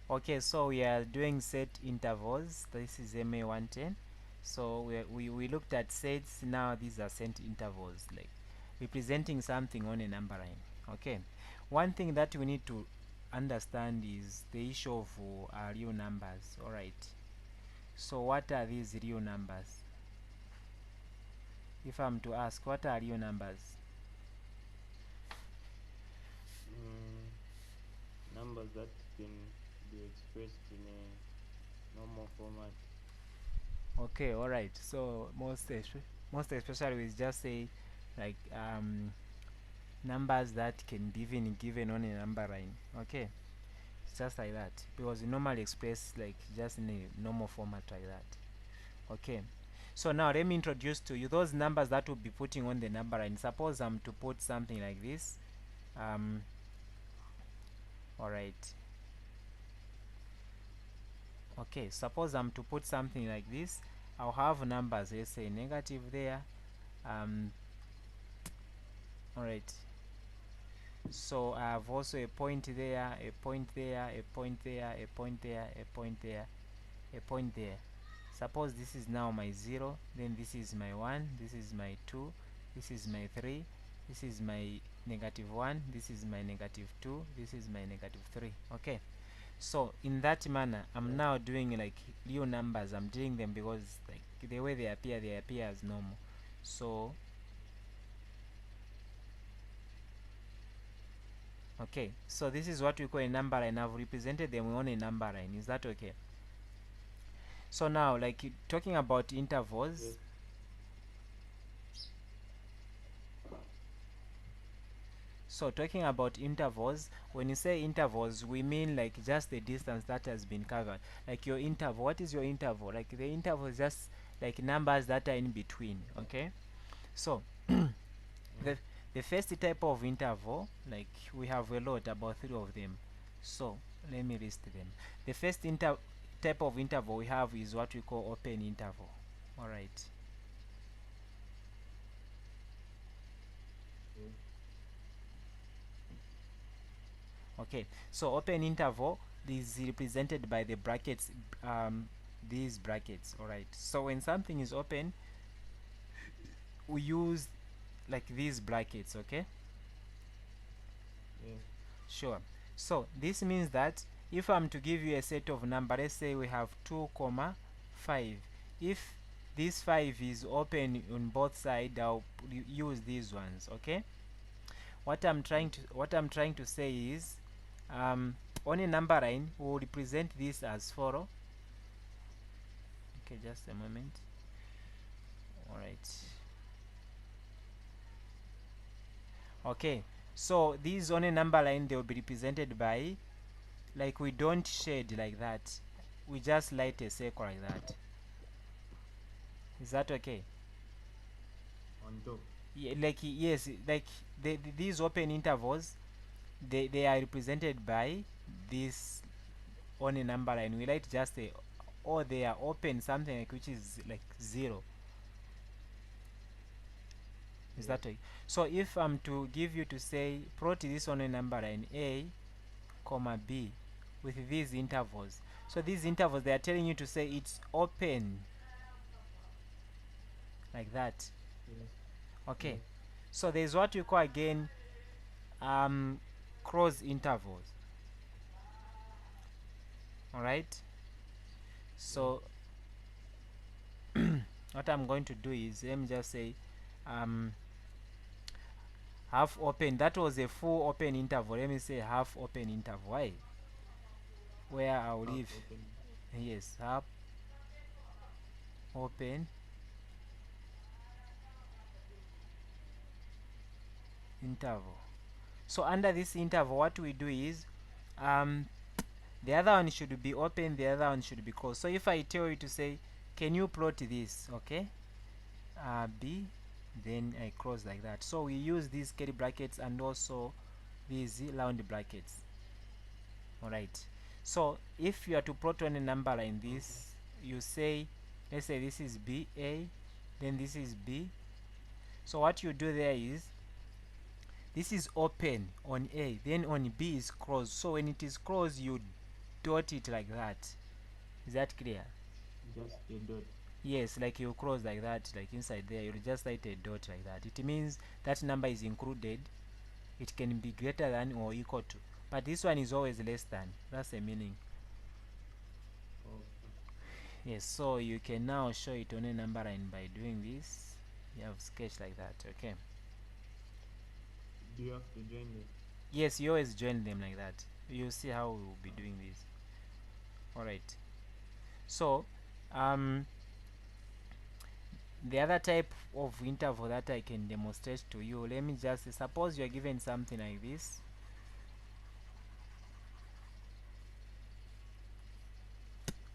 Okay, so we are doing set intervals. This is MA110. So we looked at sets. Now these are set intervals, like representing something on a number line. Okay, one thing that we need to understand is the issue of real numbers. All right, so what are these real numbers? If I'm to ask, what are real numbers? Numbers that can be expressed in a normal format. Okay, all right. So most especially we just say like numbers that can be even given on a number line. Okay, it's just like that because we normally express like just in a normal format like that. Okay, so now let me introduce to you those numbers that we'll be putting on the number line. Suppose I'm to put something like this. All right. Okay, suppose I'm to put something like this. I'll have numbers, let's say negative there. All right, so I have also a point there, a point there, a point there, a point there, a point there, a point there. Suppose this is now my 0, then this is my 1, this is my 2, this is my 3, this is my negative 1, this is my negative 2, this is my negative 3. Okay, so in that manner I'm now doing like real numbers. I'm doing them because like the way they appear as normal. So okay, so this is what we call a number line. I've represented them on a number line. Is that okay? So now, like talking about intervals. Yes. So talking about intervals, when you say intervals, we mean like just the distance that has been covered. Like your interval, what is your interval? Like the interval is just like numbers that are in between. Okay, so the the first type of interval, like we have a lot, about 3 of them. So let me list them. The first type of interval we have is what we call open interval. All right. Yes. Okay, so open interval is represented by the brackets, these brackets. All right, so when something is open, we use like these brackets. Okay, Yes. sure. So this means that if I'm to give you a set of number, let's say we have 2 comma 5. If this 5 is open on both sides, I'll use these ones. Okay, what I'm trying to say is on a number line we'll represent this as follow. Okay, just a moment. All right. Okay, so these on a number line they will be represented by, like we don't shade like that, we just light a circle like that. Is that okay? On top. Yeah, like yes, like these open intervals, they are represented by this on a number line. We light just a, or they are open something like which is like 0. Is Yes. that okay? So if I'm to give you to say plot this on a number line a comma b with these intervals, so these intervals they are telling you to say it's open like that. Yes. Okay, Yes. so there's what we call again um cross intervals. All right, Yes. so what I'm going to do is let me just say um half open. That was a full open interval. Let me say half open interval. Why? Where I'll Half leave, open. yes, half open interval. So under this interval what we do is um the other one should be open, the other one should be closed. So if I tell you to say can you plot this, okay, b, then I close like that. So we use these curly brackets and also these round brackets. All right, so if you are to plot on a number like Okay. this, you say, let's say this is b a, then this is b. So what you do there is this is open on a, then on b is closed. So when it is closed you dot it like that. Is that clear? Just a dot. Yes, like you cross like that, like inside there you'll just write a dot like that. It means that number is included. It can be greater than or equal to, but this one is always less than. That's the meaning. Okay. Yes, so you can now show it on a number line by doing this. You have sketch like that. Okay, Do you have to join them? yes, you always join them like that. You see how we will be doing this. All right, so the other type of interval that I can demonstrate to you, let me just suppose you are given something like this.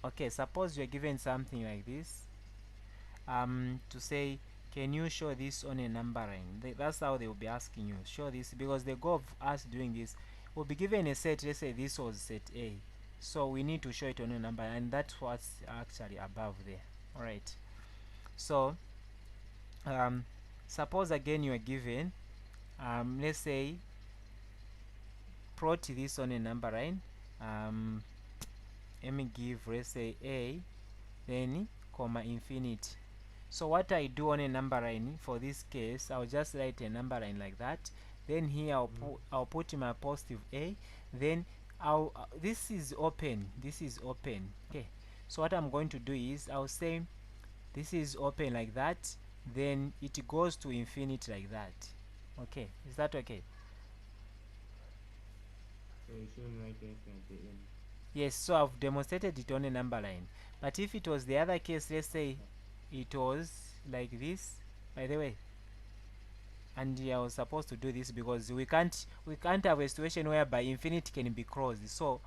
Okay, suppose you are given something like this, to say, can you show this on a number line? That's how they will be asking you, show this, because the goal of us doing this, we'll be given a set. Let's say this was set A, so we need to show it on a number, and that's what's actually above there. All right, so suppose again you are given, let's say, plot this on a number line. Let me give, let's say, A, then comma infinity. So what I do on a number line for this case, I'll just write a number line like that. Then here I'll put my positive A. Then this is open. This is open. Okay. So what I'm going to do is I'll say this is open like that. Then it goes to infinity like that. Okay. Is that okay? So you shouldn't write anything at the end. Yes. So I've demonstrated it on a number line. But if it was the other case, let's say it was like this, by the way, and I was supposed to do this because we can't have a situation whereby infinity can be closed. So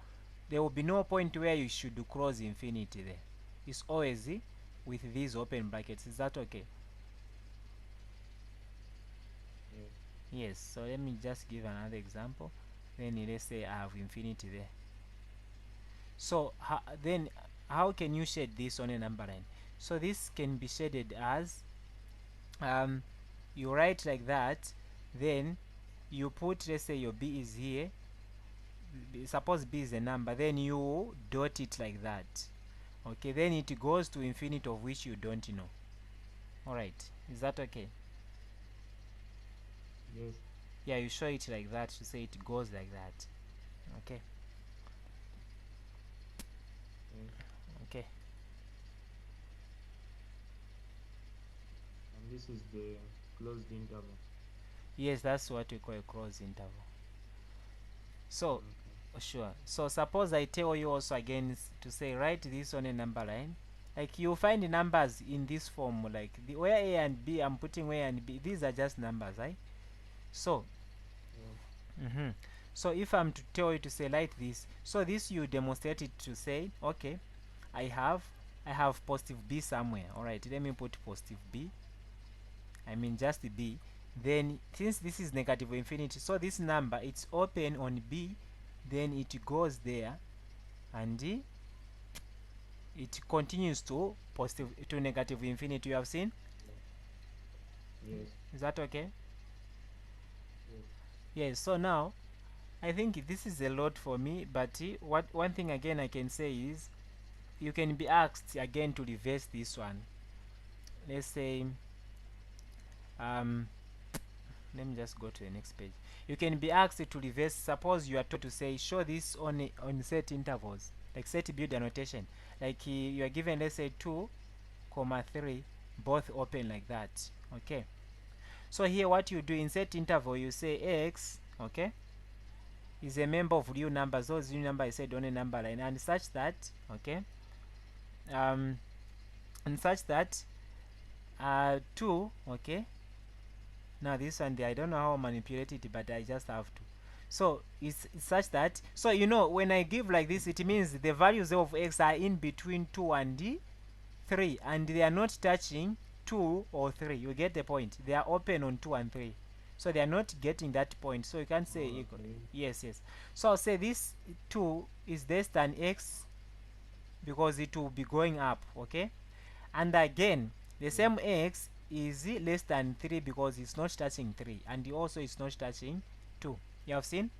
there will be no point where you should close infinity there. It's always with these open brackets. Is that okay? Yes. Yes. So let me just give another example. Then let's say I have infinity there. So then how can you shade this on a number line? So this can be shaded as, you write like that, then you put, let's say your B is here, suppose B is a number, then you dot it like that. Okay, then it goes to infinity, of which you don't know. Alright, is that okay? Yes. Yeah, you show it like that to say it goes like that. Okay. Yes. Okay. And this is the closed interval. Yes, that's what we call a closed interval. So Okay. sure. So suppose I tell you also again to say write this on a number line. Like you find numbers in this form, like where A and B, I'm putting where and B. These are just numbers, right? So Yeah. so if I'm to tell you to say like this, so this you demonstrate it to say, okay, I have positive B somewhere. All right, let me put positive B. I mean just B. Then since this is negative infinity, so this number, it's open on B, then it goes there, and it continues to positive to negative infinity. You have seen? Yes. Is that okay? Yes. Yes. So now I think this is a lot for me, but what one thing again I can say is you can be asked again to reverse this one. Let's say let me just go to the next page. You can be asked to reverse. Suppose you are told to say show this on set intervals, like set builder notation, like you are given, let's say 2, 3, both open like that. Okay, so here what you do in set interval, you say x, okay, is a member of real numbers. Those real numbers I said on a number line, and such that, okay, and such that 2, okay. Now this one there, I don't know how to manipulate it, but I just have to. So it's such that, so you know, when I give like this, it means the values of x are in between 2 and 3, and they are not touching 2 or 3. You get the point? They are open on 2 and 3, so they are not getting that point. So you can't say equal. Okay. Yes. So I'll say this 2 is less than x because it will be going up. Okay, and again the same x is less than 3 because it's not touching 3, and also it's not touching 2. You have seen?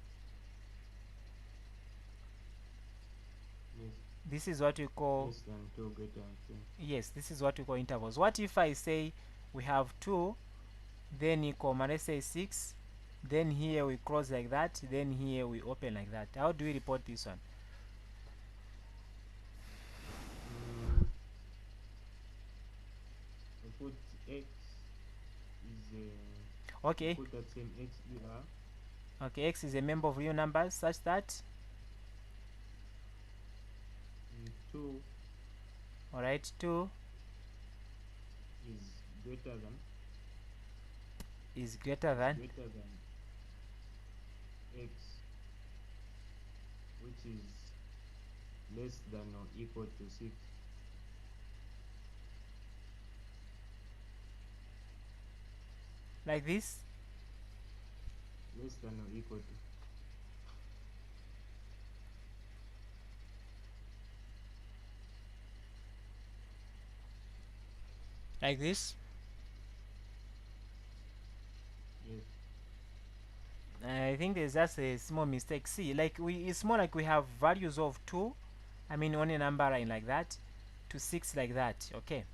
This is what we call, less than 2, greater than 3. yes, this is what we call intervals. What if I say we have 2, then equal, let's say 6, then here we close like that, then here we open like that? How do we report this one? I put x is Okay, put that same x here. okay, x is a member of real numbers such that, 2 alright, 2 is greater than is greater than, x, which is less than or equal to 6. like this. Less than or equal to. Like this. Yes. I think there's just a small mistake. See, like it's more like we have values of 2, I mean on a number line like that, to 6 like that. Okay,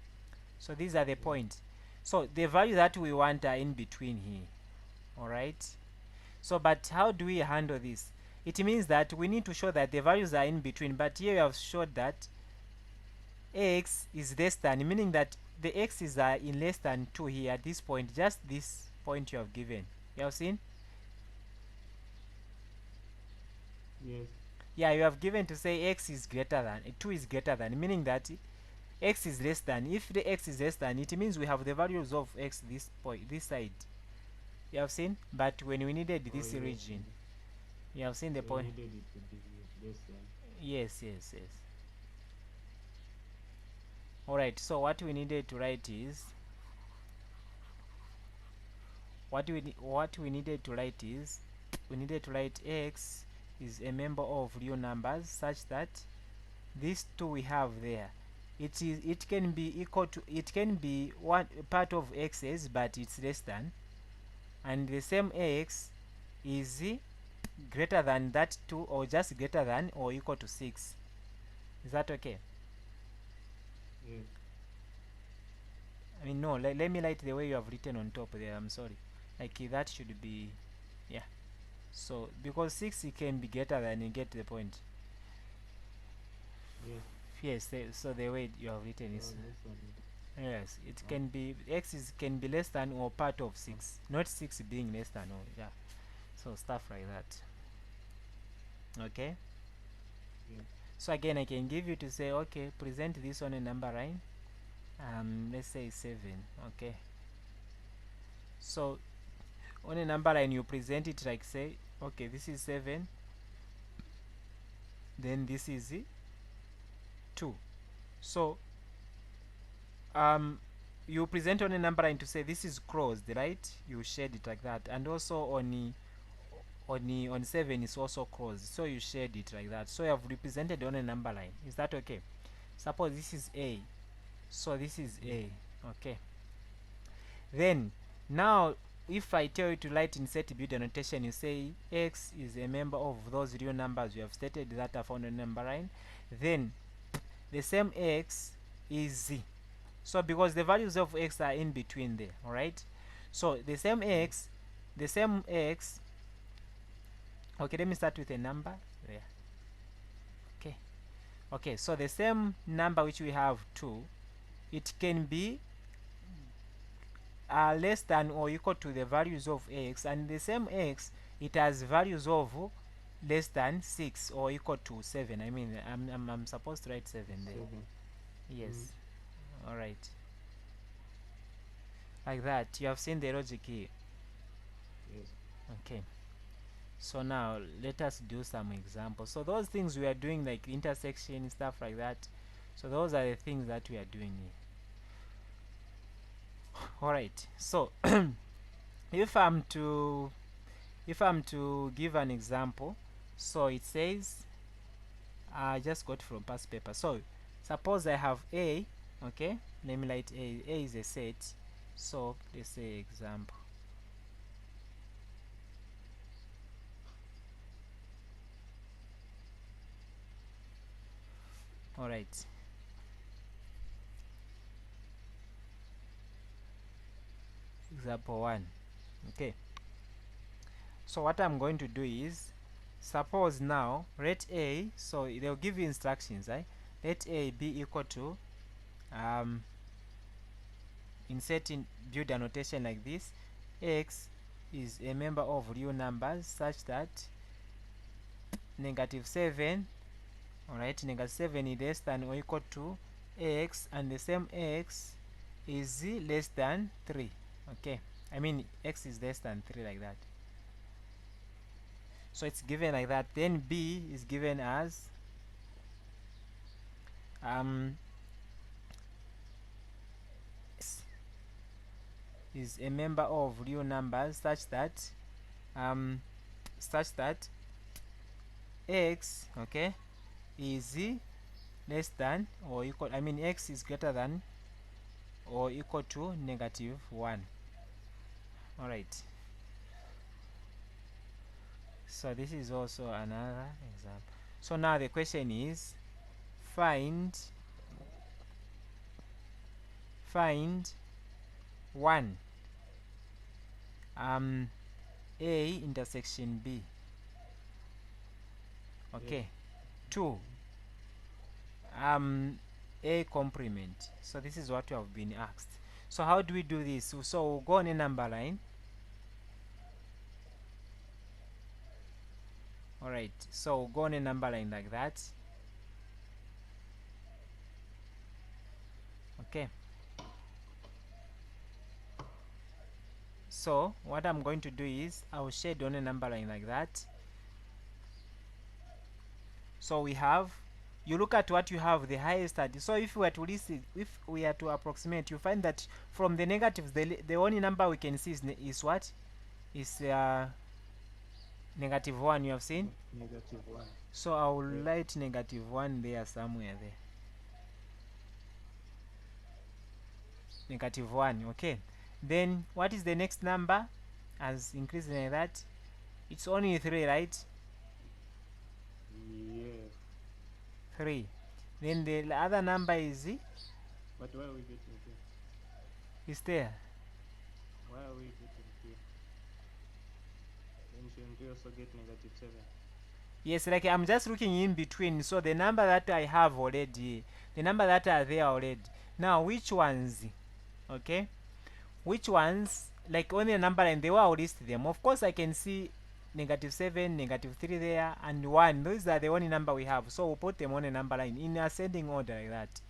so these are the points. So the values that we want are in between here. Alright, so but how do we handle this? It means that we need to show that the values are in between, but here we have showed that x is less than, meaning that the x's are in less than 2 here at this point, just this point you have given. You have seen? Yes. Yeah, you have given to say x is greater than, 2 is greater than, meaning that x is less than. If the x is less than, it means we have the values of x this point, this side. You have seen? But when we needed this yes, region, you have seen the we point. needed it to be less than. Yes, yes, yes. Alright, so what we needed to write is, what we needed to write is, we needed to write x is a member of real numbers such that these 2 we have there, it can be equal to, it can be one part of x's, but it's less than, and the same x is greater than that 2, or just greater than or equal to 6. Is that okay? Yes. I mean, no, let me write the way you have written on top there. I'm sorry, like that should be, yeah. So because 6 it can be greater than, you get the point. Yes. Yes, so the way you have written is, Less than. yes, it can be, x is can be less than or part of 6, not 6 being less than, or yeah, so stuff like that. Okay, Yes. so again I can give you to say, okay, present this on a number line, let's say 7. Okay, so on a number line you present it like, say, okay, this is 7, then this is 2. So you present on a number line to say this is closed, right? You shade it like that, and also on 7 is also closed, so you shade it like that. So you have represented on a number line. Is that okay? Suppose this is a, so this is a. Okay, then now if I tell you to write in set builder notation, you say x is a member of those real numbers you have stated that are found on number line, then the same x is z. So because the values of x are in between there, all right, so the same x, okay, let me start with a number there. Okay, okay, so the same number which we have 2, it can be less than or equal to the values of x, and the same x, it has values of less than 6 or equal to 7. I mean, I'm supposed to write 7 there. 7. Yes. All right, like that. You have seen the logic here. Yes. Okay, so now let us do some examples. So those things we are doing, like intersection stuff like that, so those are the things that we are doing here. All right, so if I'm to give an example, so it says, I just got from past paper. So suppose I have a, okay, let me write a is a set, so let's say example. All right. Example 1. Okay, so what I'm going to do is, suppose now let a, so they'll give you instructions, right? Let a be equal to, insert in build annotation like this: x is a member of real numbers such that -7, all right, -7 is less than or equal to x, and the same x is less than 3. Okay, I mean x is less than 3, like that. So it's given like that. Then b is given as x is a member of real numbers such that x, okay, is less than or equal, I mean x is greater than or equal to -1. All right, so this is also another example. So now the question is, find 1 a intersection b. Okay, 2 a complement. So this is what you have been asked. So how do we do this? So we'll go on a number line. All right, so we'll go on a number line like that. Okay, so what I'm going to do is I will shade on a number line like that. So we have, you look at what you have, the highest add. So if we were to list it, if we are to approximate, you find that from the negatives, the only number we can see is what? Is -1. You have seen? -1. So I will write -1 there somewhere there. -1. Okay, then what is the next number as increasing like that? It's only 3, right? Yes. 3. Then the other number is But why are we getting 3? is there. Why are we getting 3? Then shouldn't we also get -7? Yes, like I'm just looking in between. So the number that I have already, the number that are there already. Now which ones? Okay, which ones, like only a number line, they will list them. Of course I can see -7, -3 there, and 1. Those are the only number we have, so we'll put them on a number line in ascending order like that.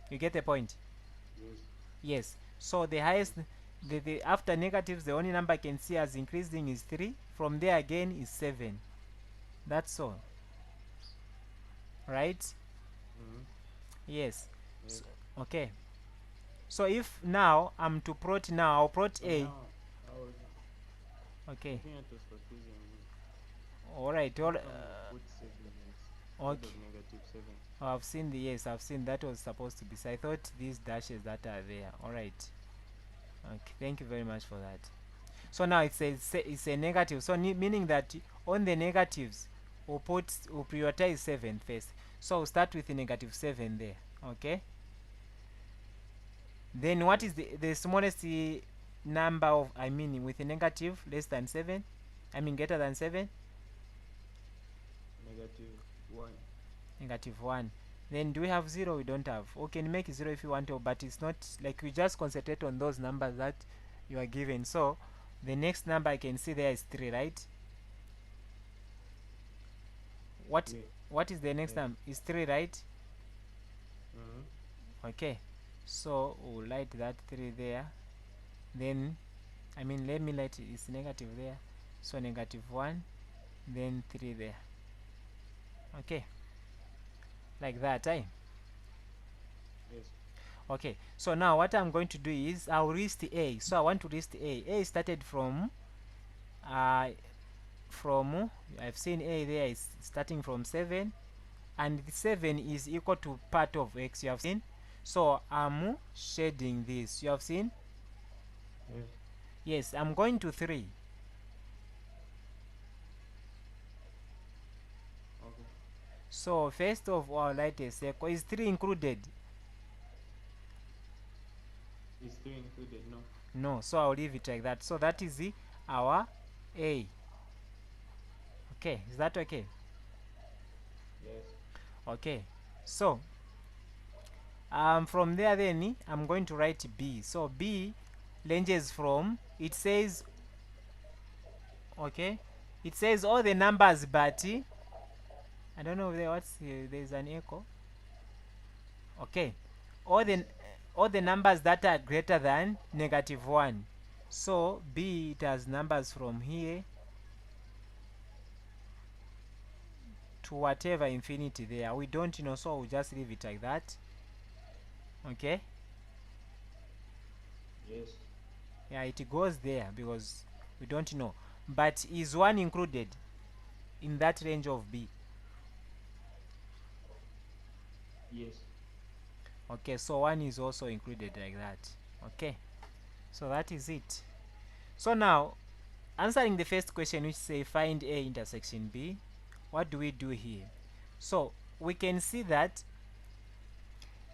You get the point? Yes. Yes. So the highest, the after negatives, the only number I can see as increasing is 3. From there again is 7. That's all. Right? Mm-hmm. Yes. Yes. So, okay. So if now I'm to plot, now I'll plot So A. now, I was Okay. looking at was confusing me. All right. How All. come we put 7 instead Okay. of -7? Oh, I've seen the, yes, I've seen that was supposed to be. So I thought these dashes that are there. All right. Okay. Thank you very much for that. So now it's a negative. So meaning that on the negatives, we'll prioritize 7 first. So we'll start with the -7 there. Okay. Then what is the smallest number of, I mean with a negative less than 7? I mean greater than 7? -1. -1. Then do we have 0? We don't have. We can make 0 if you want to, but it's not like we just concentrate on those numbers that you are given. So the next number I can see there is 3, right? Yeah. What is the next number? Is 3, right? Mm-hmm. Okay, so we'll write that 3 there. Then I mean let me write it's negative there, so -1, then 3 there. Okay, like that, eh? Yes. Okay, so now what I'm going to do is I'll list A. So I want to list A. A started from I've seen A there is starting from 7, and the 7 is equal to part of x, you have seen. So I'm shading this, you have seen. Yes. Yes, I'm going to 3. Okay. So first of all, I'll write a circle. Is 3 included? Is 3 included? No. No, so I'll leave it like that. So that is our A. Okay, is that okay? Yes. Okay, so from there then I'm going to write B. So B ranges from, it says, okay, it says all the numbers, but I don't know if there's an echo. Okay, all the numbers that are greater than -1. So B, it has numbers from here to whatever infinity there. We don't know, so we'll just leave it like that. Okay, Yes. yeah, it goes there because we don't know. But is 1 included in that range of B? Yes. Okay, so 1 is also included like that. Okay, so that is it. So now, answering the first question, which say find A intersection B, what do we do here? So we can see that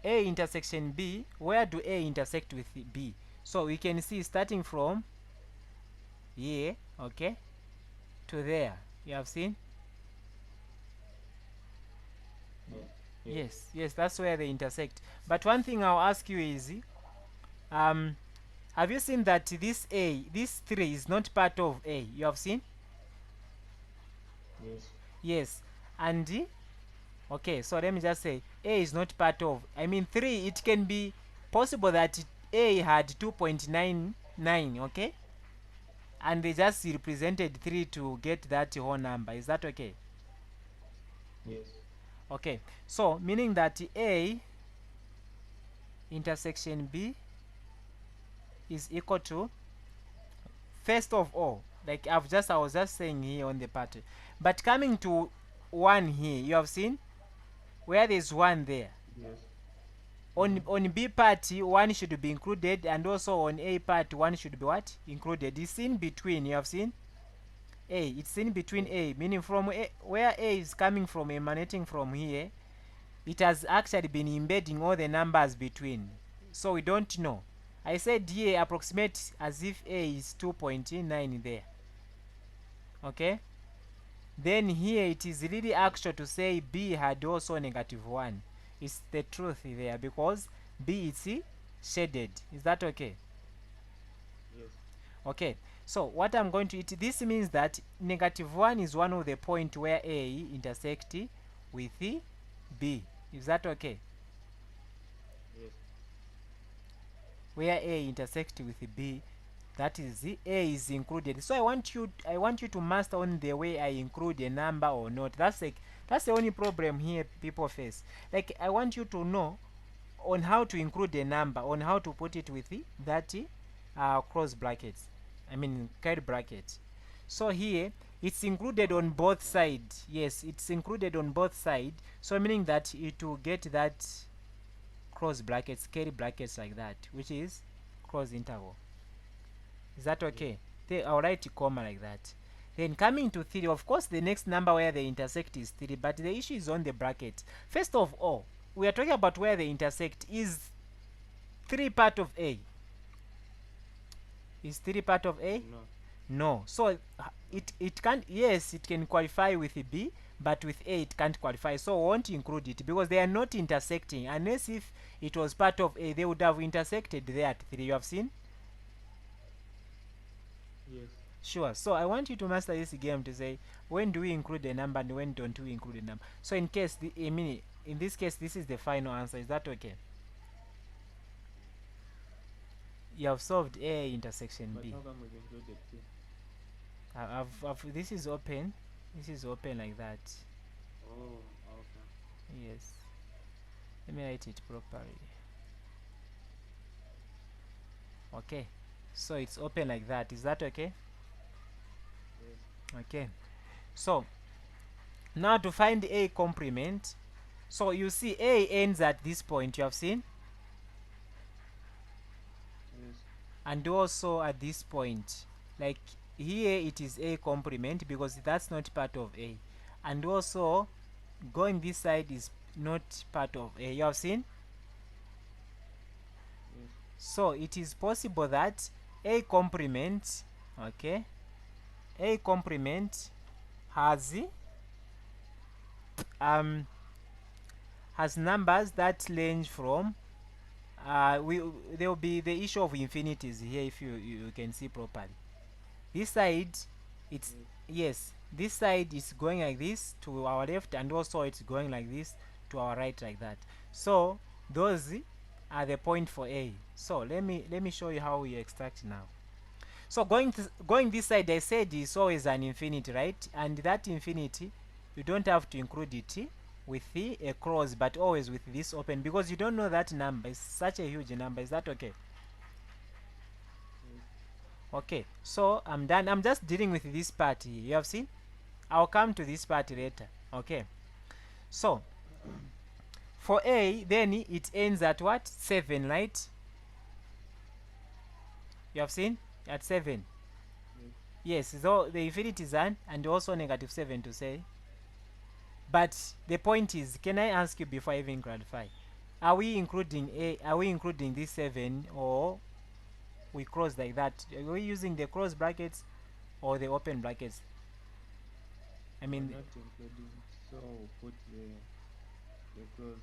A intersection B, where do A intersect with B? So we can see starting from here, okay, to there. You have seen? Yes. Yes, that's where they intersect. But one thing I'll ask you is, have you seen that this 3 is not part of A? You have seen? Yes. Yes. And okay, so let me just say A is not part of, I mean 3, it can be possible that A had 2.99, okay? And they just represented 3 to get that whole number. Is that okay? Yes. Okay, so meaning that A intersection B is equal to, first of all, like I was just saying here on the pattern, but coming to 1 here, you have seen where there's 1 there. Yes. On B part 1 should be included, and also on A part 1 should be what? Included. It's in between. You have seen A, it's in between A, meaning from A, where A is coming from, emanating from here, it has actually been embedding all the numbers between, so we don't know. I said here approximate as if A is 2.9 there. Okay, then here it is really actual to say B had also -1. It's the truth there because B is shaded. Is that okay? Yes. Okay, so what I'm going to, this means that -1 is one of the point where A intersect with B. Is that okay? Yes. Where A intersect with B, that is A is included. So I want you to master on the way I include a number or not. That's the only problem here people face. Like I want you to know on how to include a number, on how to put it with that cross brackets, I mean curly brackets. So here it's included on both sides. Yes, it's included on both sides, so meaning that it will get that cross brackets, curly brackets like that, which is cross interval. Is that okay? Then I'll write a comma like that. Then coming to 3, of course the next number where they intersect is 3, but the issue is on the bracket. First of all, we are talking about where they intersect. Is 3 part of A? Is 3 part of A? No. No. So it can't, yes, it can qualify with B, but with A it can't qualify, so we won't include it because they are not intersecting. Unless if it was part of A, they would have intersected there at 3. You have seen? Yes. Sure. So I want you to master this game to say when do we include a number and when don't we include a number. So in case in this case this is the final answer. Is that okay? You have solved A intersection But B. how come we've included 2? This is open. This is open like that. Oh, okay. Yes. Let me write it properly. Okay. So it's open like that. Is that okay? Yes. Okay. So now to find A complement. So you see A ends at this point. You have seen? Yes. And also at this point, like here it is A complement because that's not part of A, and also going this side is not part of A. You have seen? Yes. So it is possible that A complement, okay, A complement has um has numbers that range from there will be the issue of infinities here if you can see properly. This side, it's Yes. yes, this side is going like this to our left, and also it's going like this to our right, like that. So those are the point for A. So let me show you how we extract now. So going this side, I said is always an infinity, right? And that infinity, you don't have to include it with a close, but always with this open, because you don't know that number is such a huge number. Is that okay? Yes. Okay, so I'm done. I'm just dealing with this part here. You have seen? I'll come to this part later. Okay, so for A, then it ends at what? 7, right? You have seen? At 7. Yes. Yes, so the infinity is an and also negative 7 to say. But the point is, can I ask you before I even clarify? Are we including A? Are we including this 7, or we close like that? Are we using the close brackets or the open brackets? I We're mean, not including, so we'll put the close.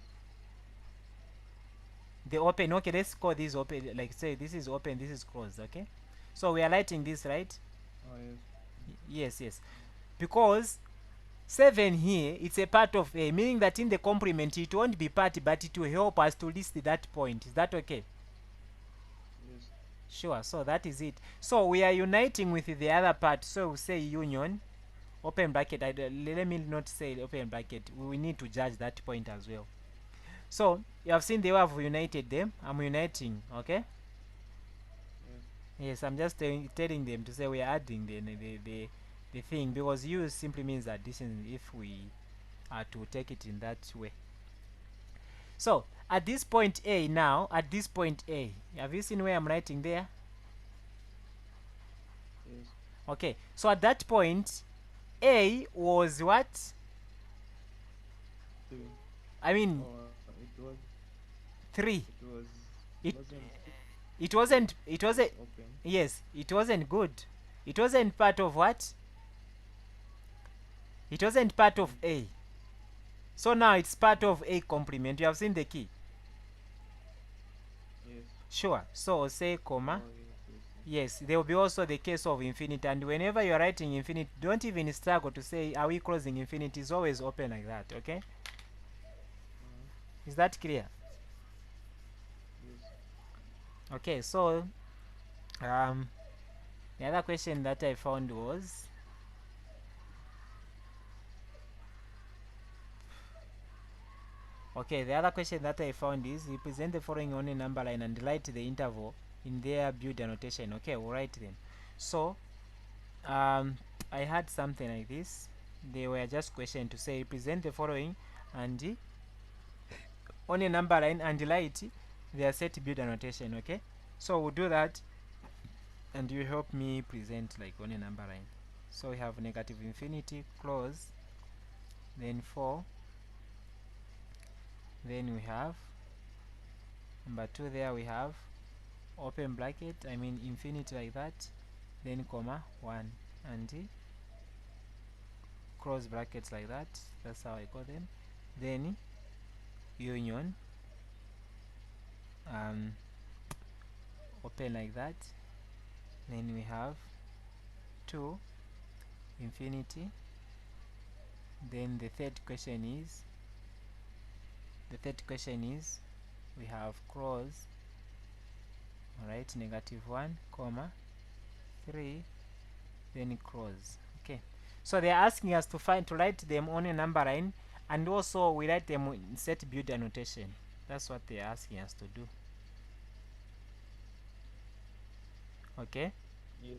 the open. Okay, let's call this open. Like say this is open, this is closed. Okay, so we are lighting this, right? Oh yes. Yes, yes. Because 7 here, it's a part of A, meaning that in the complement it won't be part, but it will help us to list that point. Is that okay? Yes. Sure, so that is it. So we are uniting with the other part, so we say union, open bracket. Let me not say open bracket. We need to judge that point as well. So you have seen the way I've united them. I'm uniting, okay? Yes. Yes, I'm just telling them to say we are adding the thing, because use simply means addition if we are to take it in that way. So at this point A now, at this point A, have you seen where I'm writing there? Yes. Okay, so at that point A was what? 3. I mean Or 3. it It wasn't it wasn't open. yes, it wasn't good. It wasn't part of what? It wasn't part of A. So now it's part of A complement. You have seen the key. Yes. Sure. So say comma. Oh yes, yes, yes. Yes, there will be also the case of infinite, and whenever you are writing infinite, don't even struggle to say are we closing infinite. It's always open like that. Okay, is that clear? Yes. Okay, so um the other question that I found was, okay, the other question that I found is represent the following on a number line and write the interval in their build annotation. Okay, we'll write them. So I had something like this. They were just questioned to say represent the following and on a number line and write their set build annotation. Okay, so we'll do that, and you help me present like on a number line. So we have negative infinity, close, then 4, then we have number 2, there we have open bracket, I mean infinity like that, then comma 1, and close brackets like that. That's how I call them. Then union, open like that. Then we have 2 infinity. Then the third question is we have close, alright, negative 1 comma 3, then close. Okay, so they're asking us to write them on a number line, and also we write them in set build annotation. That's what they're asking us to do. Okay, Yes.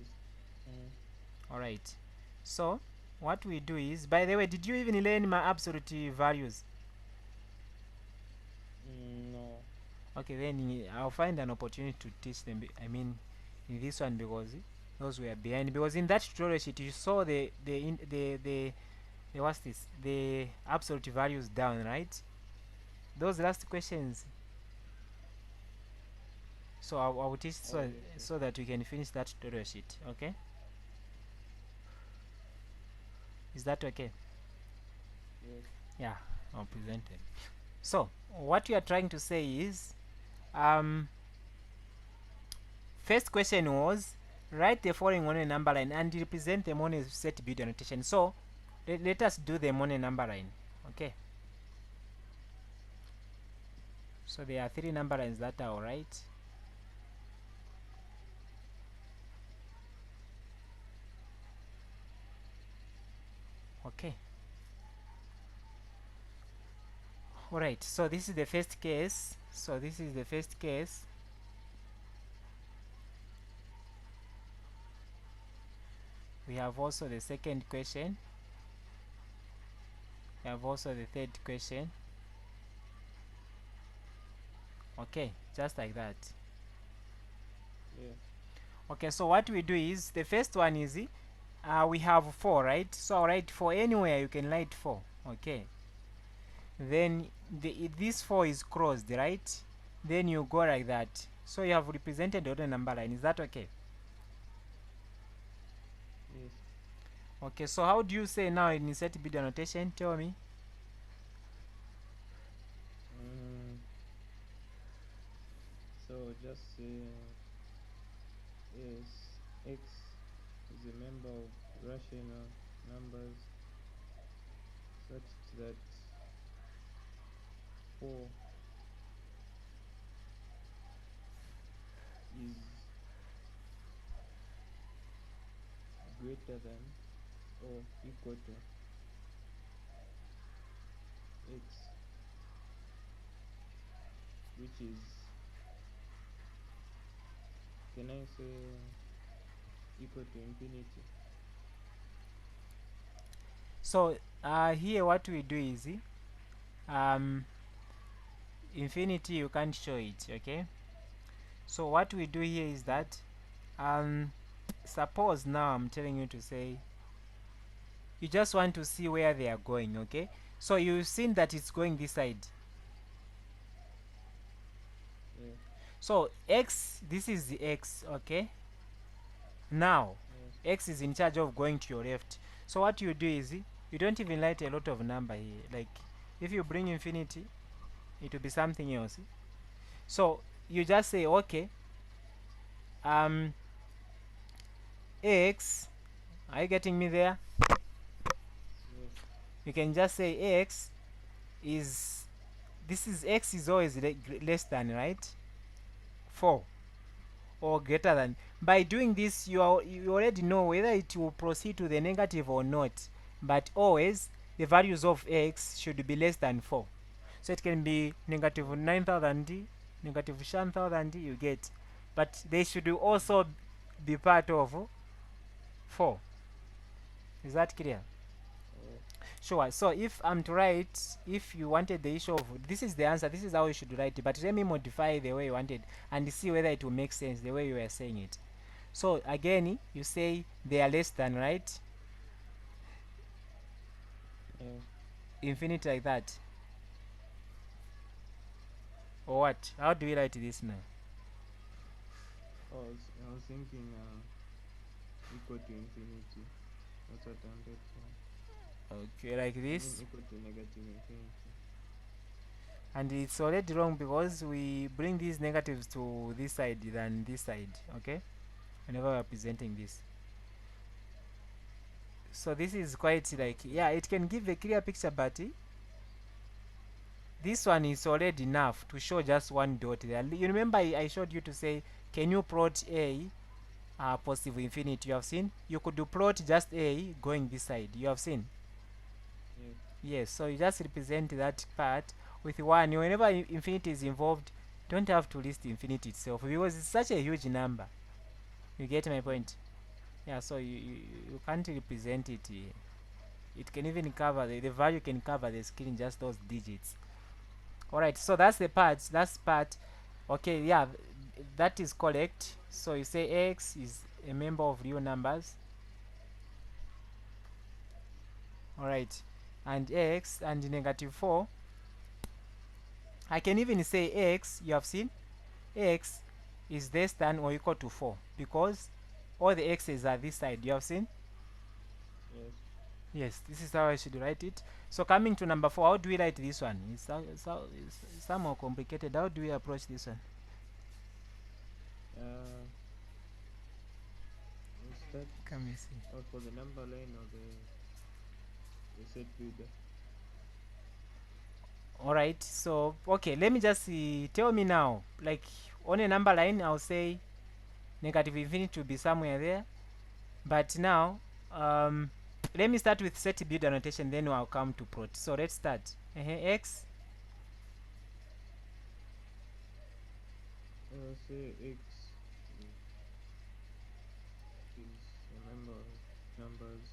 alright, so what we do is, by the way, did you even learn my absolute values? No. Okay, then I'll find an opportunity to teach them. I mean, in this one, because those were behind. Because in that tutorial sheet, you saw the what's this, the absolute values down, right? Those last questions. So I will teach Oh, so yes, yes. so that we can finish that tutorial sheet. Okay, is that okay? Yes. Yeah, I'll present it. So what we are trying to say is, um first question was, write the following on a number line and represent them on a set build annotation. So let us do them on a number line. Okay, so there are 3 number lines that are alright. Okay, alright, so this is the first case. So this is the first case. We have also the second question. We have also the third question. Okay, just like that. Yeah. Okay, so what we do is, the first one is, we have 4, right? So I'll write 4 anywhere, you can write 4. Okay, then this 4 is crossed, right? Then you go like that. So you have represented on a number line. Is that okay? Yes. Okay, so how do you say now in set build annotation? Tell me. Mm, so just say yes, x is a member of rational numbers such that 4 is greater than or equal to x, which is, can I say, equal to infinity? So here what we do is, um infinity you can't show it. Okay, so what we do here is that, suppose now I'm telling you to say, you just want to see where they are going. Okay, so you've seen that it's going this side. Yeah. So x, this is the x. Okay, now Yes. x is in charge of going to your left. So what you do is, you don't even write a lot of number here. Like if you bring infinity, it will be something else. So you just say, okay, x, are you getting me there? Yes. You can just say x is, this is x is always less than, right, 4 or greater than. By doing this, you already know whether it will proceed to the negative or not, but always the values of x should be less than 4. So it can be negative 9,000, negative 10,000, you get, but they should also be part of 4. Is that clear? Oh, Sure. So if I'm to write, if you wanted the issue of, this is the answer, this is how you should write it, but let me modify the way you wanted and see whether it will make sense the way you were saying it. So again, you say they are less than, right? yeah. Infinity like that. Or what? How do we write this now? Oh, I was thinking equal to infinity. That's what I wanted to. Okay, like I mean this. equal to negative infinity. And it's already wrong because we bring these negatives to this side than this side. Okay, whenever we're presenting this. So this is quite like, yeah, it can give a clear picture, but this one is already enough to show just one dot there. You remember I showed you to say, can you plot a positive infinity? You have seen. You could do plot just a going this side. You have seen. Yes. Yes, so you just represent that part with 1. Whenever infinity is involved, don't have to list infinity itself because it's such a huge number. You get my point? Yeah, so you can't represent it. It can even cover, the value can cover the screen, just those digits. Alright, so that's the part. That's part. Okay, yeah, that is correct. So you say x is a member of real numbers. Alright. and x and negative 4. I can even say x, you have seen, x is less than or equal to 4 because all the x's are this side. You have seen? Yes. Yes, this is how I should write it. So coming to number 4, how do we write this one? It's somehow complicated. How do we approach this one? We start Can we see? out for the number line or the set builder. Alright, so okay, let me just see, tell me now, like on a number line I'll say negative infinity will be somewhere there, but now let me start with set builder notation, then I'll come to prot. So let's start. X, Say x is a number of numbers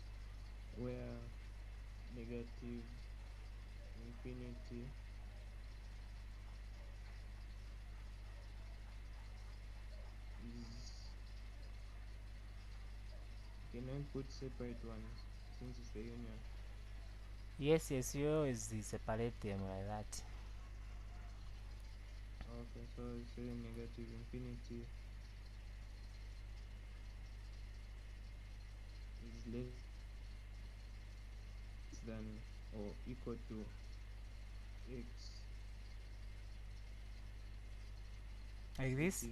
where negative infinity is, can I put separate ones since it's the union? yes, you always separate them like that. Okay, so I say negative infinity is less than or equal to x, Like which this. is,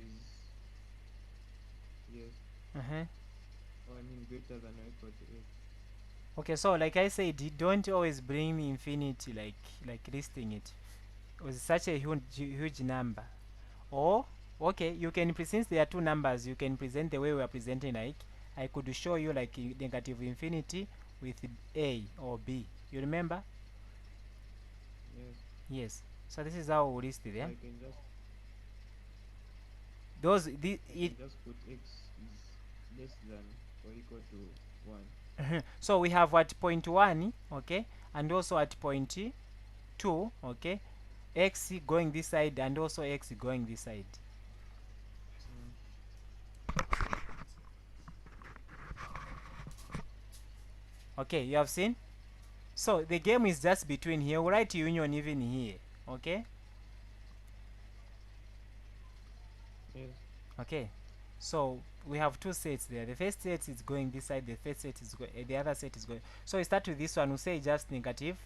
yes, Uh-huh. or I mean greater than or equal to x. Okay, so like I said, you don't always bring the infinity like listing it with such a huge number. Or okay, you can since there are two numbers, you can present the way we are presenting. Like I could show you like negative infinity with a or b. You remember? Yes. Yes. So this is how we list So them. I can just Those just put x is less than or equal to 1. so we have at point 1, okay, and also at point 2, okay, x going this side and also x going this side. Okay, you have seen. So the game is just between here. We'll write union even here. Okay. Yes. Okay. So we have two sets there. The first set is going this side. The first set is the other set is going. So we start with this one. We say just negative.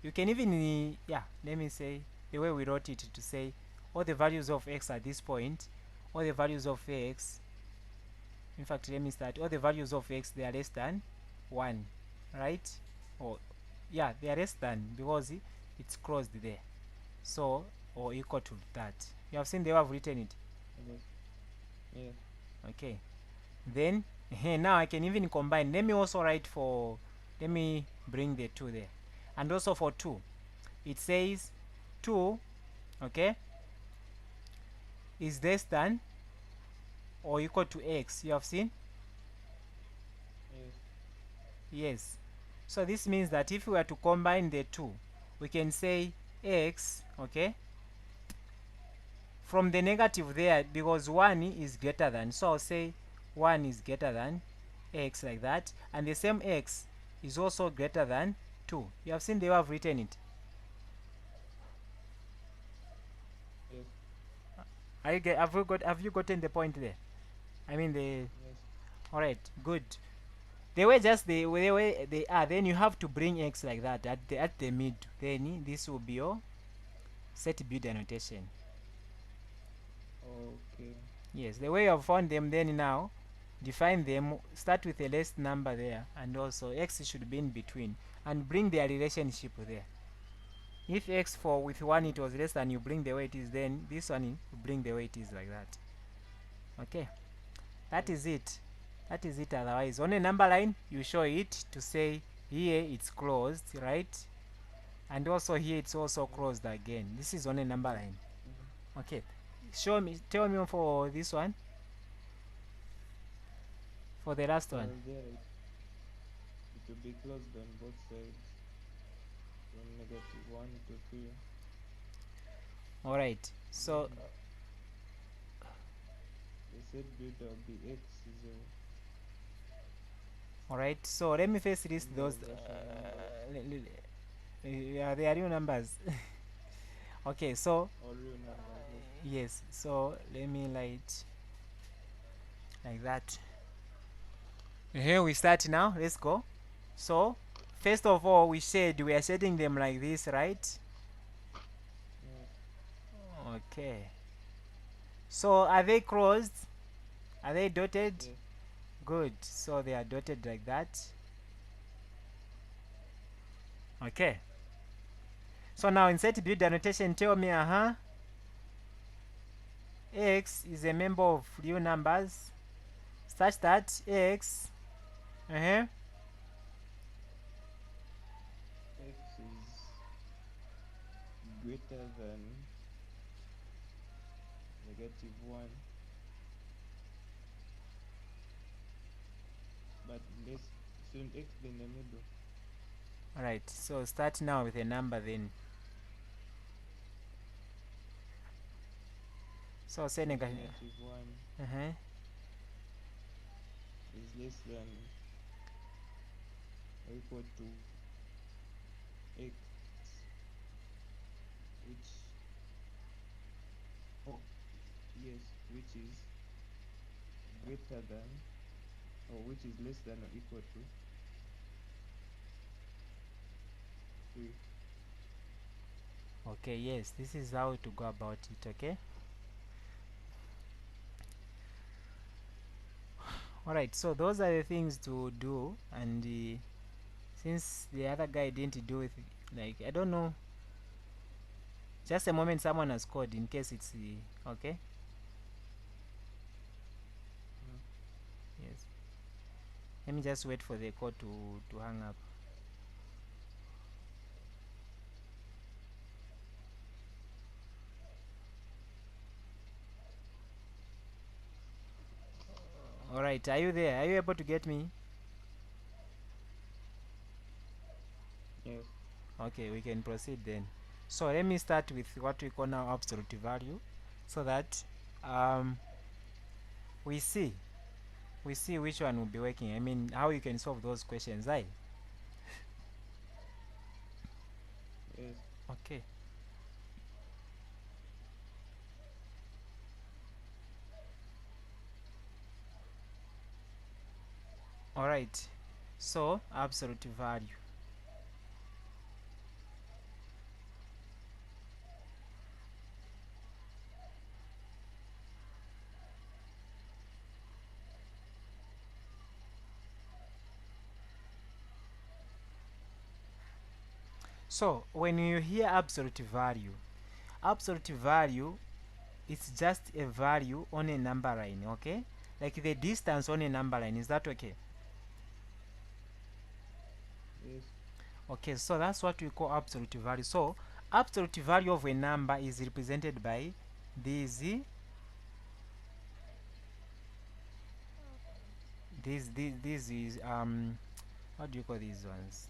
You can even yeah. Let me say the way we wrote it to say all the values of x at this point, all the values of x. In fact, let me start. All the values of x, they are less than 1, right? Or yeah, they are less than because it's closed there. So or equal to that. You have seen they have written it. Yes. Yes. Okay. Then now I can even combine. Let me also write for. Let me bring the 2 there, and also for 2, it says 2. Okay, is less than or equal to x. You have seen. Yes. Yes. So this means that if we were to combine the 2, we can say x, okay, from the negative there, because 1 is greater than, so I'll say 1 is greater than x like that, and the same x is also greater than 2. You have seen they have written it. Yes. Have you gotten the point there? I mean the Yes. all right, good. The way just the way they are, then you have to bring x like that at the mid. Then this will be your set builder notation. Okay. Yes, the way you have found them, then now define them, start with a less number there, and also x should be in between, and bring their relationship there. If x for with 1 it was less than, you bring the way it is, then this one you bring the way it is like that. Okay, that is it. That is it. Otherwise, on a number line you show it to say here it's closed, right? And also here it's also closed again. This is on a number line. Okay, show me, tell me for this one, for the last one. There it will be closed on both sides from negative 1 to 3. All right, so The set builder will be x 0. All right, so let me first list These those. are rational numbers Yeah, they are real numbers. Okay, so or real numbers. Yes. yes, so let me light like that. Here we start now. Let's go. So first of all, we said we are setting them like this, right? Yes. Okay. So are they closed? Are they dotted? Yes. Good. So they are dotted like that. Okay. So now in set build annotation, tell me, x is a member of real numbers such that x, X is greater than -1, but less. Shouldn't X be in the middle? all right. So start now with a number then. So say So negative. -1 Uh-huh. is less than or equal to X, which, oh yes, which is greater than, or which is less than or equal to 3. Okay, yes, this is how to go about it. Okay. All right. So those are the things to do, and since the other guy didn't do it, like I don't know. Just a moment, someone has called in case it's okay. Mm. Yes. Let me just wait for the call to hang up. All right. Are you there? Are you able to get me? Yes. Okay, we can proceed then. So let me start with what we call now absolute value, so that um, we see which one will be working. I mean, how you can solve those questions. Right? Yes. Okay. All right. So absolute value. So when you hear absolute value it's just a value on a number line. Okay, like the distance on a number line. Is that okay? Yes. Okay, so that's what we call absolute value. So absolute value of a number is represented by these is what do you call these ones?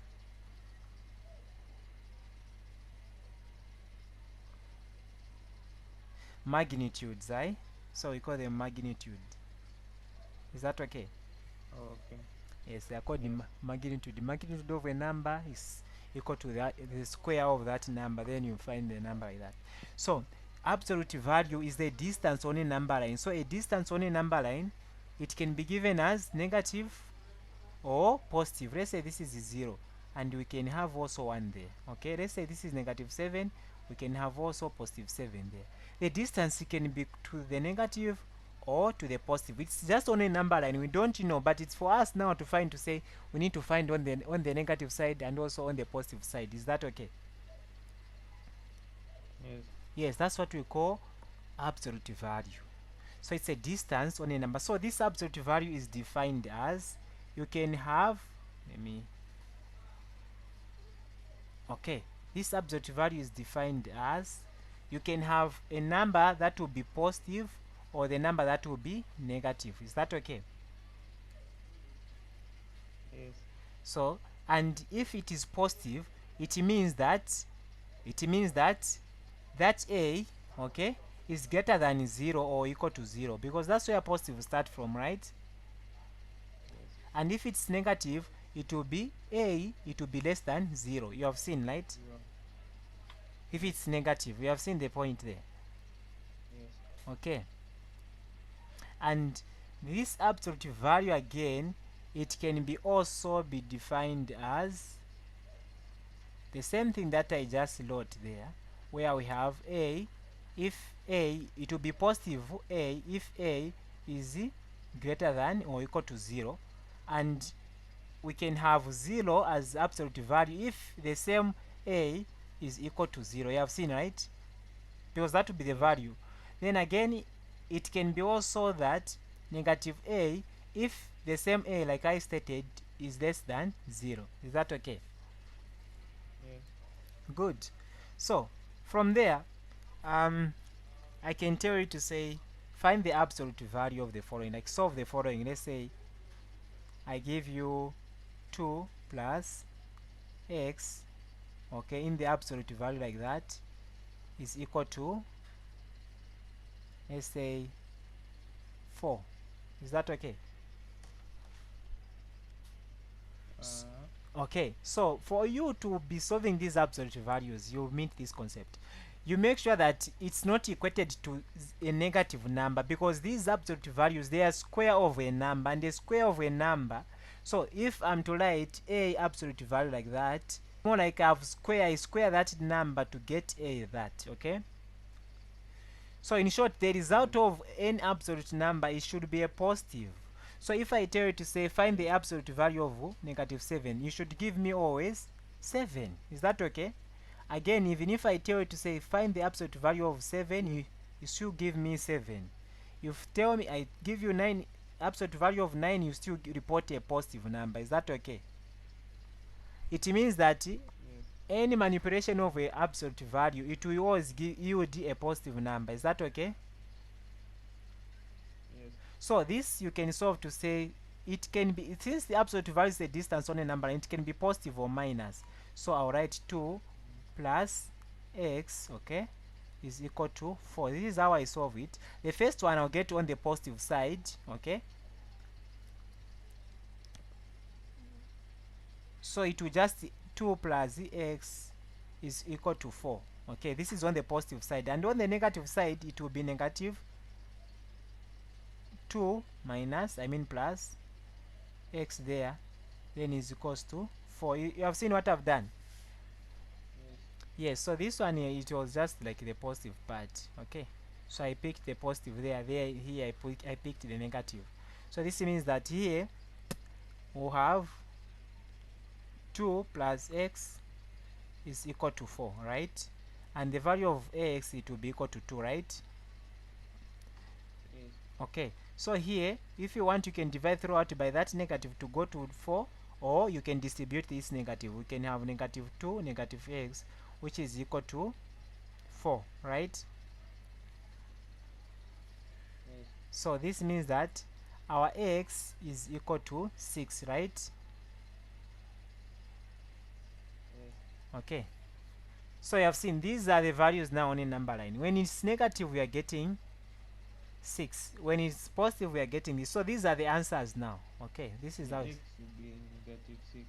Magnitudes. So we call them magnitude. Is that okay? Oh, okay. Yes, they are called Yes. magnitude. The magnitude of a number is equal to the square of that number. Then you find the number like that. So absolute value is the distance on a number line. So a distance on a number line, it can be given as negative or positive. Let's say this is 0, and we can have also 1 there. Okay, let's say this is -7, we can have also +7 there. The distance can be to the negative or to the positive. It's just on a number line, we don't know, but it's for us now to find, to say we need to find on the negative side and also on the positive side. Is that okay? Yes. Yes, that's what we call absolute value. So it's a distance on a number. So this absolute value is defined as, you can have, let me, okay, this absolute value is defined as, you can have a number that will be positive or the number that will be negative. Is that okay? Yes. So, and if it is positive, it means that that a, okay, is greater than 0 or equal to 0, because that's where positive start from, right? Yes. and if it's negative, it will be less than 0. You have seen, right? 0. If it's negative, you have seen the point there. Yes. Okay, and this absolute value again, it can be also be defined as the same thing that I just wrote there, where we have a, if a, it will be positive a if a is greater than or equal to 0, and we can have 0 as absolute value if the same a is equal to 0. You have seen, right? Because that would be the value. Then again, it can be also that negative a if the same a, like I stated, is less than 0. Is that okay? Yes. Good. So from there, I can tell you to say find the absolute value of the following, like solve the following. Let's say I give you 2 plus x, okay, in the absolute value like that is equal to, let's say, 4. Is that okay? Okay, so for you to be solving these absolute values, you meet this concept. You make sure that it's not equated to a negative number, because these absolute values, they are square of a number, and the square of a number, so if I'm to write a absolute value like that, more like I square that number to get a that, okay? So in short, the result of any absolute number, it should be a positive. So if I tell you to say find the absolute value of negative 7, you should give me always 7. Is that okay? Again, even if I tell you to say find the absolute value of 7, you still give me 7. If tell me I give you 9, absolute value of 9, you still report a positive number. Is that okay? It means that Yes. any manipulation of a absolute value, it will always yield a positive number. Is that okay? Yes. So this you can solve to say it can be, since the absolute value is the distance on a number, it can be positive or minus. So I'll write 2 plus x, okay, is equal to 4. This is how I solve it. The first one I'll get on the positive side, okay. So it will just 2 plus x is equal to 4. Okay, this is on the positive side, and on the negative side it will be negative 2 minus, I mean plus x there, then is equals to 4. You have seen what I've done? Yes. Yes, so this one here, it was just like the positive part. Okay, so I picked the positive there, here I picked the negative. So this means that here we'll have 2 plus x is equal to 4, right? And the value of x, it will be equal to 2, right? Yes. Okay, so here if you want, you can divide throughout by that negative to go to 4, or you can distribute this negative. We can have negative 2 negative x, which is equal to 4, right? Yes. So this means that our x is equal to 6, right? Yes. Okay, so you have seen these are the values now on a number line. When it's negative, we are getting 6. When it's positive, we are getting this. So these are the answers now. Okay, this is The how x will be negative 6.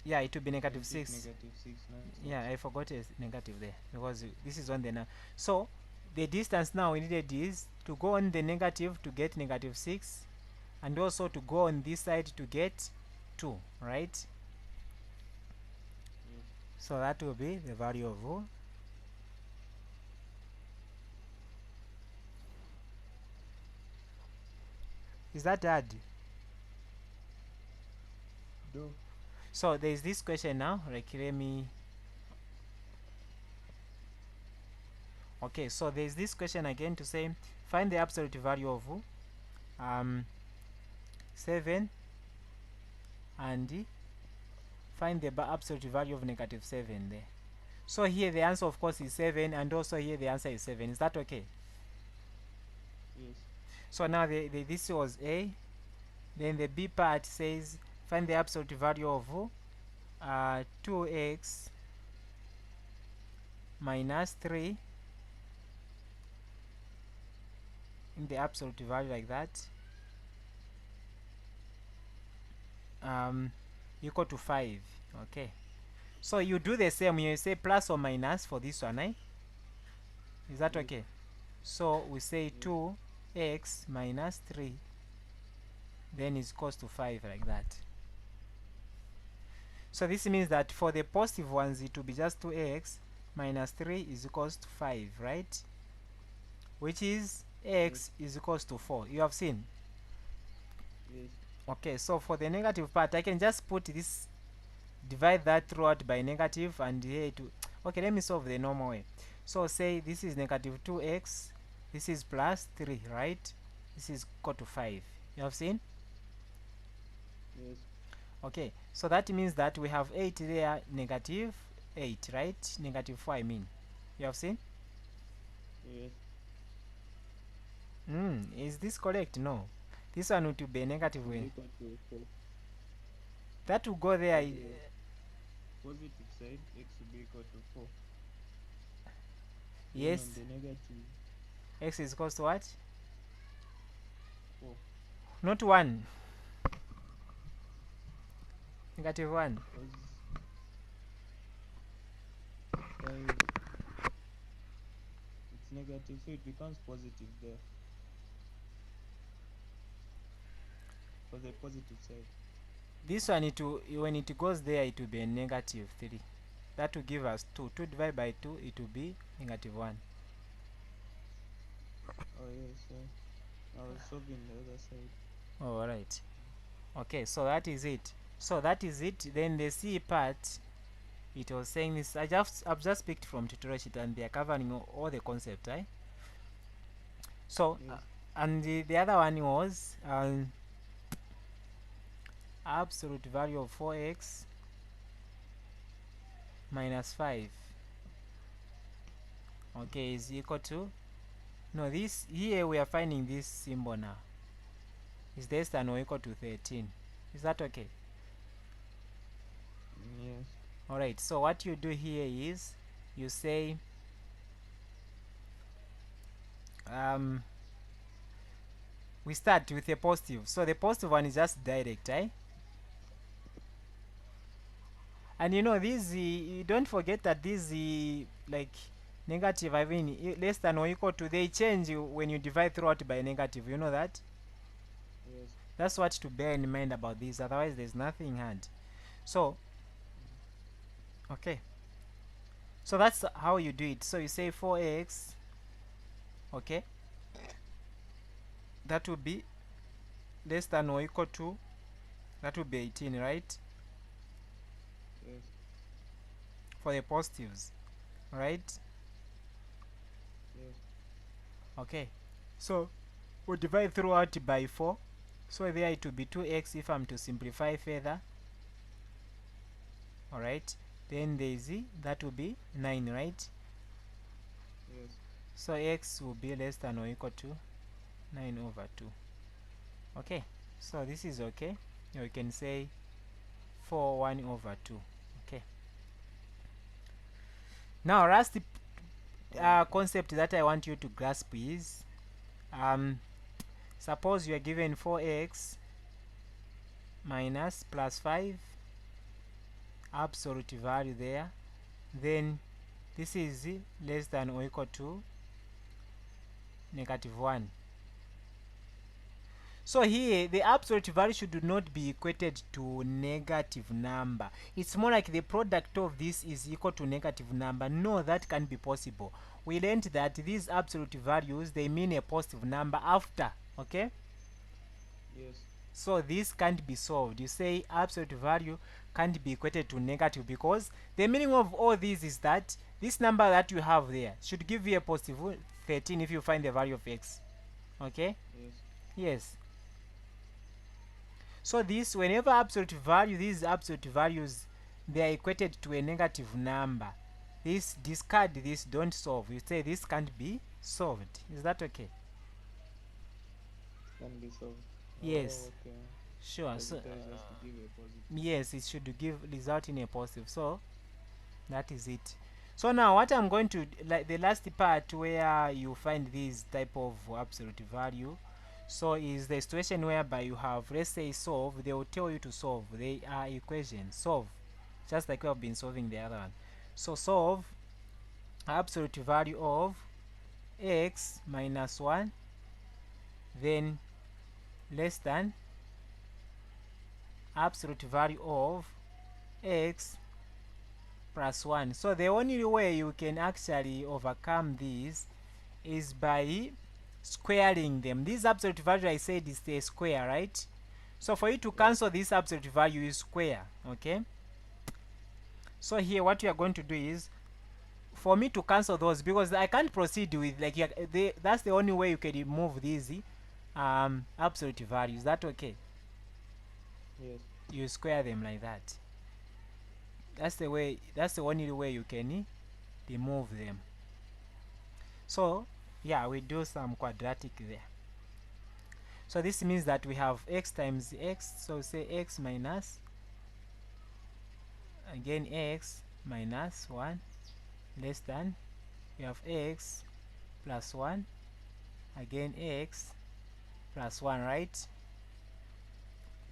yeah, it will be negative Repeat 6. negative 6 nonsense. Yeah, I forgot a negative there, because this is on the so the distance now we needed is to go on the negative to get negative 6, and also to go on this side to get 2, right? Yes. So that will be the value of is that hard? Do. So there is this question now, like let me, okay, so there is this question again to say find the absolute value of 7, and find the absolute value of negative 7 there. So here the answer of course is 7, and also here the answer is 7. Is that okay? Yes. So now this was A. Then the B part says find the absolute value of 2x minus 3 in the absolute value like that, equal to 5. Okay, so you do the same, you say plus or minus for this one, eh? Is that Yes. okay? So we say Yes. 2x minus 3 then is equals to 5 like that. So this means that for the positive ones it will be just 2x minus 3 is equals to 5, right? Which is Yes. x is equals to 4. You have seen? Yes. Okay, so for the negative part I can just put this, divide that throughout by negative, and here to okay, let me solve the normal way. So say this is negative 2x, this is plus 3, right? This is equal to 5. You have seen? Yes. Okay, so that means that we have 8 there, negative 8, right? Negative 4, I mean. You have seen? Yes. Is this correct? No. This one would be a X negative will be way. equal to 4. That will go there. For the positive side, x will be equal to 4. Then Yes. on the negative, X is equals to what? 4. Not 1. Negative 1. Because 5, it's negative, so it becomes positive there. For the positive side. This one, when it goes there, it will be a negative 3. That will give us 2. 2 divided by 2, it will be negative 1. Oh yes, yeah. I was solving the other side. Alright. Okay, so that is it. So that is it. Then the C part, it was saying this. I've just picked from tutorial sheet, and they are covering all the concept, right? So, Yes. and the other one was absolute value of 4x minus 5, okay, is equal to, no, this here we are finding this symbol now is less than or equal to 13. Is that okay? Yes. Alright, so what you do here is you say we start with a positive, so the positive one is just direct, eh? And you know these, you don't forget that these like negative, I mean less than or equal to, they change when you divide throughout by negative, you know that? Yes. That's what to bear in mind about this, otherwise there's nothing hard. So okay, so that's how you do it. So you say 4x, okay, that will be less than or equal to, that will be 18, right? Yes. For the positives, right? Yes. Okay, so we'll divide throughout by 4, so there it will be 2x if I'm to simplify further. Alright, then there is that will be 9, right? Yes. So x will be less than or equal to 9 over 2. Okay, so this is okay. You can say 4 1 over 2. Okay, now last concept that I want you to grasp is suppose you are given 4x minus plus 5, absolute value there, then this is less than or equal to negative 1. So here the absolute value should not be equated to negative number. It's more like the product of this is equal to negative number. No, that can't be possible. We learned that these absolute values, they mean a positive number after, okay? Yes. So this can't be solved. You say absolute value can't be equated to negative, because the meaning of all this is that this number that you have there should give you a positive 13 if you find the value of x. Okay? Yes. Yes. So this, whenever absolute value, these absolute values, they are equated to a negative number, this, discard this, don't solve. You say this can't be solved. Is that okay? Can be solved. Yes. Oh, okay. Sure. Because So it tells us to give a positive. yes, it should give result in a positive. So that is it. So now what I'm going to, like the last part where you find this type of absolute value, so is the situation whereby you have, let's say, solve. They will tell you to solve. They are equations. Solve, just like we have been solving the other one. So solve absolute value of x minus 1, then less than absolute value of x plus 1. So the only way you can actually overcome this is by squaring them. This absolute value I said is a square, right? So for you to cancel this absolute value, is square. Okay, so here what you are going to do is, for me to cancel those, because I can't proceed with, like, that's the only way you can remove these absolute values. Is that okay? Yes. You square them like that. That's the way, that's the only way you can remove them. So yeah, we do some quadratic there. So this means that we have x times x, so say x minus, again x minus 1, less than, we have x plus 1, again x plus 1, right?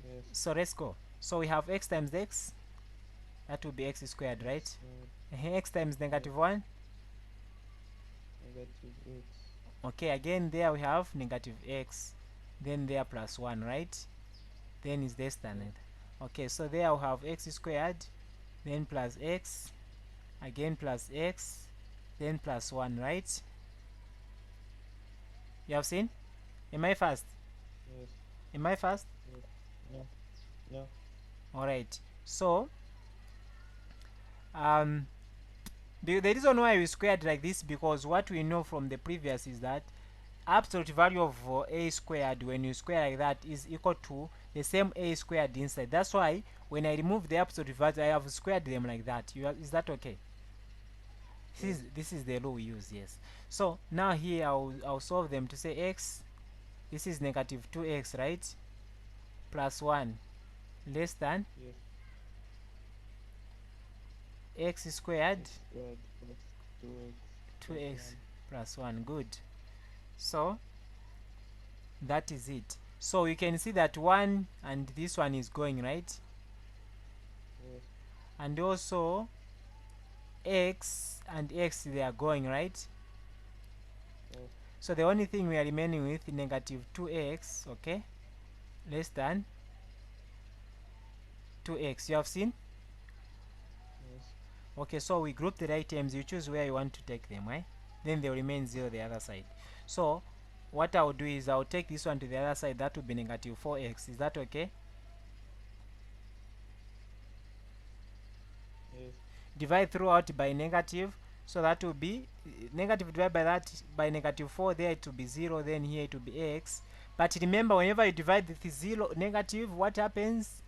Yes. So let's go. So we have x times x, that will be x squared, right? X times negative 1, Negative x. okay, again there we have negative x, then there plus 1, right? Then is less than it. Okay, so there we have x squared, then plus x, again plus x, then plus 1, right? You have seen? Am I fast? Yes. Am I fast? Yes. No. No. Alright, so the reason why we squared like this, because what we know from the previous is that absolute value of a squared, when you square like that, is equal to the same a squared inside. That's why when I remove the absolute value, I have squared them like that. Is that okay? This is the rule we use. Yes. So now here I'll solve them to say x, this is negative 2x, right, plus 1, less than, Yes. x squared X squared plus 2x. 2x plus 1. Good. So that is it. So you can see that 1 and this one is going, right? Yes. And also x and x, they are going, right? Yes. So the only thing we are remaining with negative 2x, okay, less than 2x. You have seen? Yes. Okay, so we group the right terms. You choose where you want to take them, right? Then they will remain 0 the other side. So what I'll do is I'll take this one to the other side. That will be negative 4x. Is that okay? Yes. Divide throughout by negative, so that will be negative divided by that by negative 4. There it will be 0. Then here it will be x. But remember, whenever you divide the 0 negative, what happens?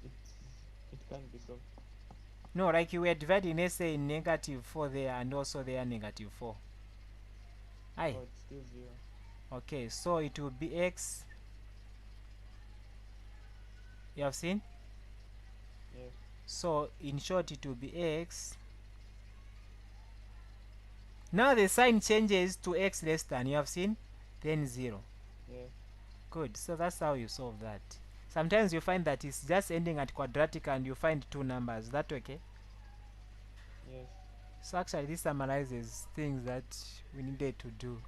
It can't be solved. No, like you were dividing, let's say, negative 4 there, and also there negative 4. Aye. Oh, it's still 0. Okay, so it will be x. You have seen? Yes. So in short, it will be x. Now the sign changes to x less than, you have seen, then 0. Yeah. Good. So that's how you solve that. Sometimes you find that it's just ending at quadratic and you find two numbers. That okay? Yes. So actually this summarizes things that we needed to do.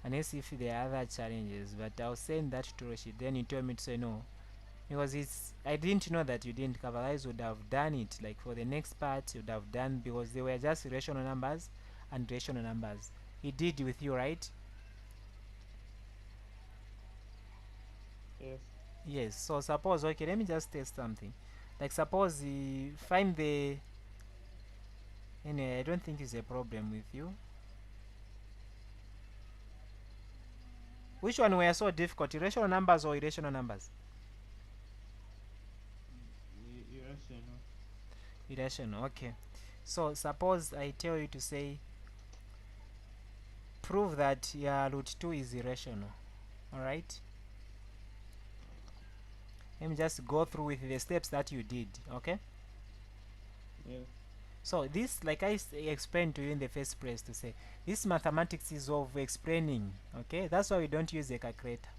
Unless if there are other challenges. But I was saying that to Rashid. Then he told me to say no. Because I didn't know that you didn't cover. Otherwise would have done it. Like for the next part you would have done, because they were just rational numbers and rational numbers. He did with you, right? Yes. Yes. So suppose, okay, let me just test something. Like suppose find the, anyway, I don't think it's a problem with you. Which one were so difficult, irrational numbers or irrational numbers? Irrational. Irrational, okay. So suppose I tell you to say, prove that your root 2 is irrational. Alright? Let me just go through with the steps that you did, okay? Yes. So this, like explained to you in the first place, to say this mathematics is of explaining. Okay, that's why we don't use a calculator.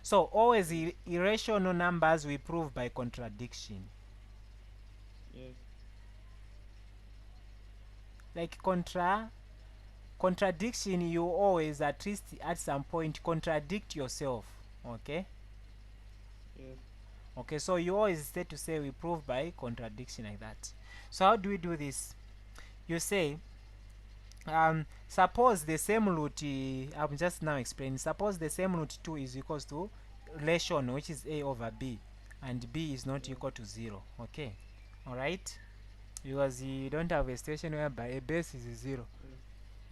So always Yes. irrational numbers we prove by contradiction. Yes. Like contradiction, you always at least at some point contradict yourself. Okay. Yes. Okay, so you always say to say we prove by contradiction, like that. So how do we do this? You say suppose the same root, I'm just now explaining, suppose the same root 2 is equals to relation which is a over b, and b is not Yes. equal to 0. Okay, all right, because you don't have a situation whereby a base is 0. Yes.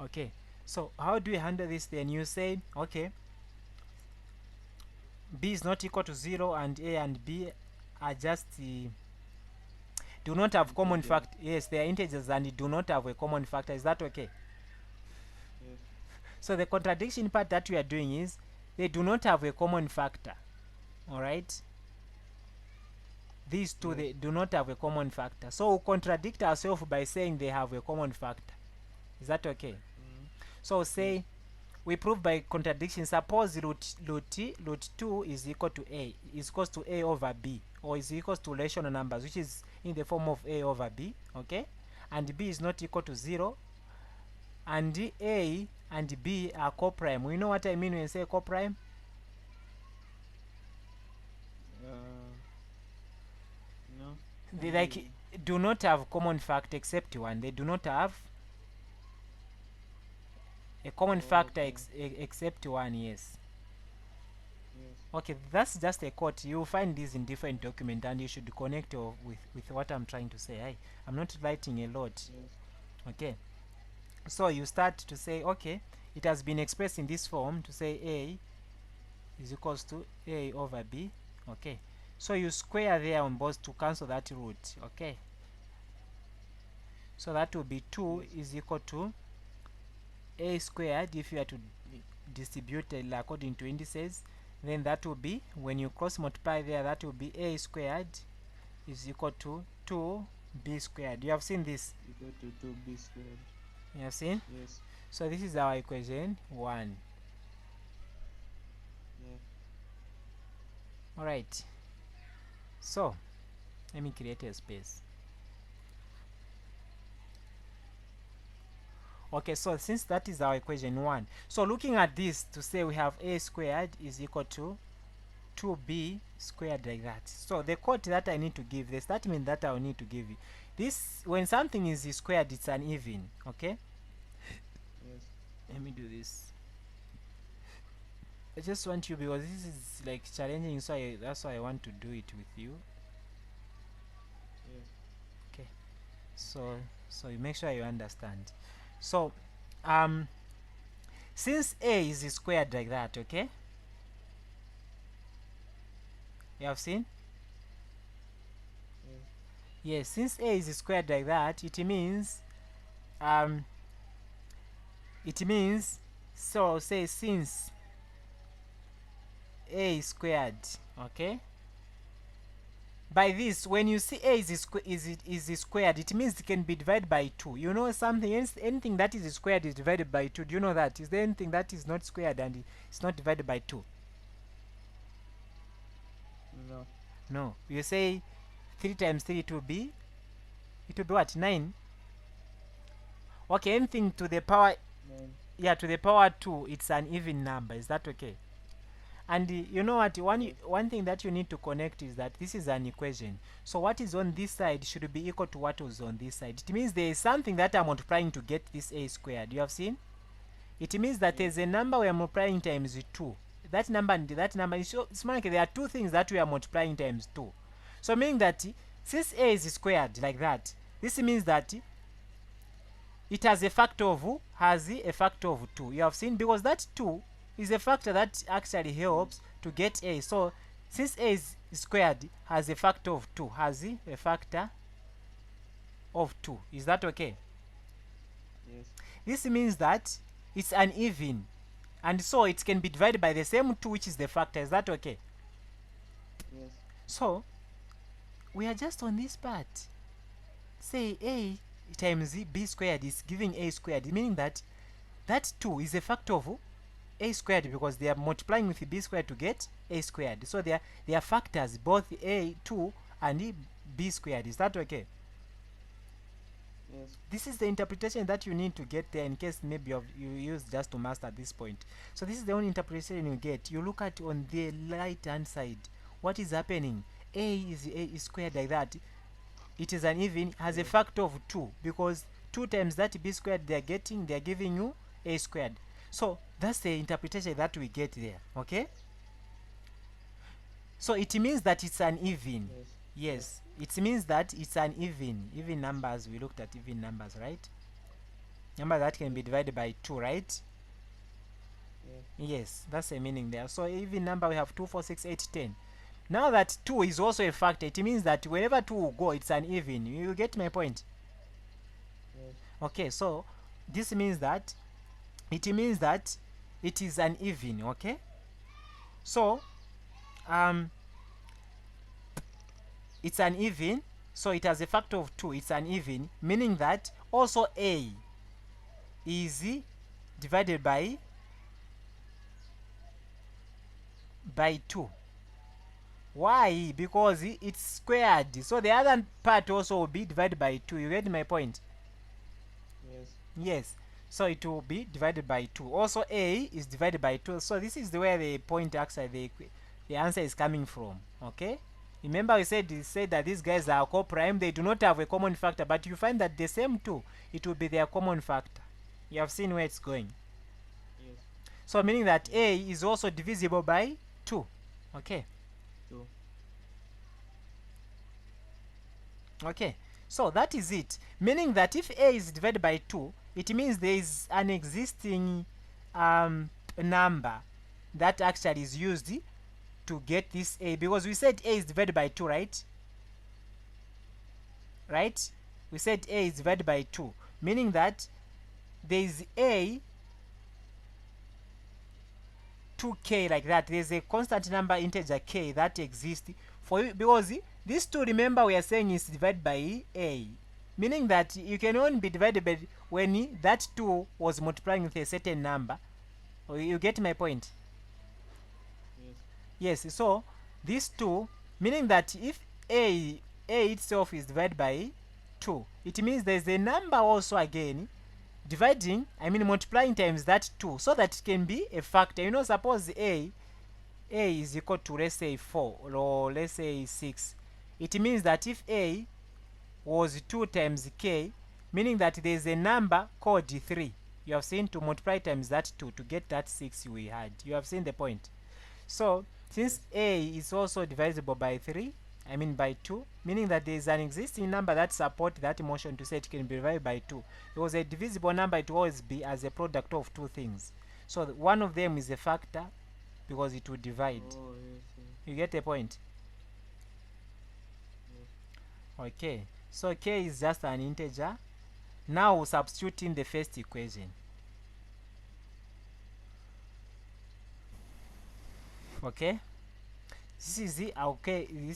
Okay, so how do we handle this? Then you say, okay, b is not equal to 0 and a and b are just do not have common Integers. factor. Yes, they are integers and do not have a common factor. Is that okay? Yes. So the contradiction part that we are doing is they do not have a common factor. All right, these two, Yes. they do not have a common factor, so we contradict ourselves by saying they have a common factor. Is that okay? So say Yes. we prove by contradiction. Suppose root 2 is equal to a, is equals to a over b, or is equals to rational numbers which is in the form of a over b. Okay, and b is not equal to 0, and a and b are coprime. We know what I mean when I say coprime. No. They like Maybe. do not have common factor except one. They do not have a common factor Okay. except one. Yes. Yes. Okay, that's just a quote. You'll find this in different document, and you should connect with what I'm trying to say. I'm not writing a lot. Yes. Okay, so you start to say, okay, it has been expressed in this form, to say a is equals to a over b. Okay, so you square there on both to cancel that root. Okay, so that will be 2 Yes. is equal to a squared. If you are to distribute it according to indices, then that will be, when you cross multiply there, that will be a squared is equal to 2b squared. You have seen this? Equal to 2b squared. You have seen? Yes. So this is our equation 1. Yeah. Alright, so let me create a space. Okay, so since that is our equation 1, so looking at this, to say we have a squared is equal to 2b squared, like that. So the code that I need to give, the statement that I will need to give you, this, when something is squared, it's an even. Okay, Yes. let me do this. I just want you, because this is like challenging, so that's why I want to do it with you. Yes. Okay, so you make sure you understand. So since a is squared like that, okay, you have seen? Yes. Yes, since a is squared like that, it means so say since a is squared, okay, by this, when you see a is squared, it means it can be divided by 2. You know something, anything that is squared is divided by 2. Do you know that? Is there anything that is not squared and it's not divided by 2? No. No. You say 3 times 3, it will be what? 9. Okay, anything to the power, 9. yeah, to the power 2, it's an even number. Is that okay? And you know what, Yes. one thing that you need to connect is that this is an equation, so what is on this side should be equal to what was on this side. It means there is something that I'm multiplying to get this a squared. You have seen? It means that Yes. there's a number we are multiplying times 2. That number and that number, it's more like there are two things that we are multiplying times 2. So meaning that since a is squared like that, this means that it has a factor of 2. You have seen, because that 2 is a factor that actually helps to get a. So since a is squared, has a factor of 2, has a factor of 2. Is that okay? Yes. This means that it's an even, and so it can be divided by the same 2, which is the factor. Is that okay? Yes. So we are just on this part. Say a times b squared is giving a squared, meaning that that 2 is a factor of a squared because they are multiplying with b squared to get a squared. So they are factors, both a 2 and b squared. Is that okay? Yes. This is the interpretation that you need to get there in case maybe you use just to master this point. So this is the only interpretation you get. You look at on the right hand side what is happening. A is squared like that. It is an even, has a factor of 2 because 2 times that b squared they are giving you a squared. So that's the interpretation that we get there. Okay, so it means that it's an even. Yes, it means that it's an even numbers. We looked at even numbers, right? Number that can be divided by 2, right? Yes, that's the meaning there. So even number we have 2, 4, 6, 8, 10. Now that 2 is also a factor, it means that wherever 2 will go, it's an even. You get my point? Yes. Okay, so this means that it is an even. Okay, so it's an even, so it has a factor of 2. It's an even, meaning that also a is divided by 2. Why? Because it's squared, so the other part also will be divided by 2. You get my point? Yes. Yes, so it will be divided by 2. Also a is divided by 2. So this is where the point, actually the answer is coming from. Okay, remember we said that these guys are co-prime. They do not have a common factor, but you find that the same 2, it will be their common factor. You have seen where it's going. Yes. So meaning that a is also divisible by 2. Okay. 2. Okay, so that is it. Meaning that if a is divided by 2, it means there is an existing number that actually is used to get this a, because we said a is divided by 2, right? Right? We said a is divided by 2, meaning that there is a 2k like that. There's a constant number integer k that exists for you, because this 2, remember we are saying, is divided by a, meaning that you can only be divided by when that 2 was multiplying with a certain number. You get my point? Yes. Yes, so this 2, meaning that if a itself is divided by 2, it means there's a number also again dividing, multiplying times that 2, so that it can be a factor. You know, suppose a is equal to, let's say, 4 or let's say 6. It means that if a was 2 times k, meaning that there's a number called 3. You have seen, to multiply times that 2 to get that 6 we had. You have seen the point. So since a is also divisible by 3, by 2, meaning that there is an existing number that supports that motion to say it can be divided by 2. Because a divisible number, it will always be as a product of 2 things. So one of them is a factor because it will divide. Oh, yes, yes. You get the point? Yes. Okay, so k is just an integer. Now we'll substitute in the first equation. Okay, this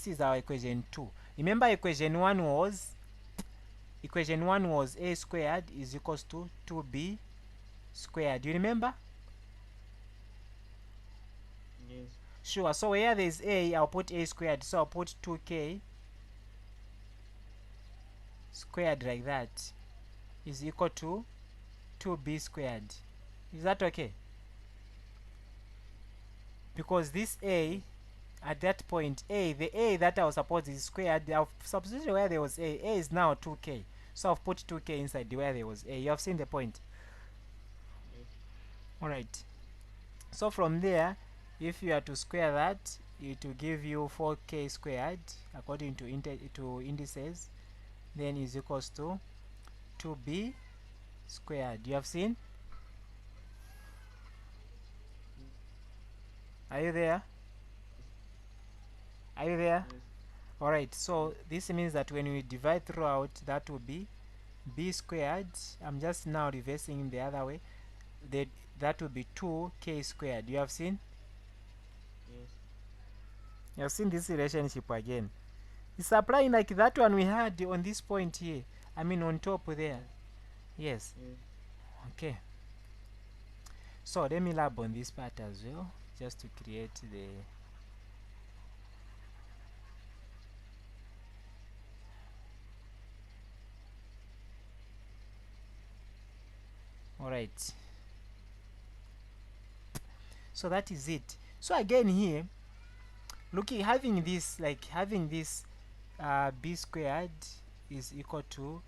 is our equation 2. Remember equation 1 was a squared is equals to 2b squared. Do you remember? Yes. Sure. So where there is a, I'll put a squared. So I'll put 2k squared like that is equal to 2b squared. Is that okay? Because this a, at that point, the a that I was supposed is squared. I've substituted where there was a is now 2k. So I've put 2k inside where there was a. You have seen the point? Yes. Alright. So from there, if you are to square that, it will give you 4k squared according to indices. Then is equals to 2b squared. You have seen? Are you there? Are you there? Yes. Alright, so this means that when we divide throughout, that will be b squared. I'm just now reversing the other way. That will be 2k squared. You have seen? Yes. You have seen this relationship again. It's applying like that one we had on this point here. I mean on top there. Yes. Yes. Okay. So let me lab on this part as well, just to create the alright. So that is it. So again here, looking having this b squared is equal to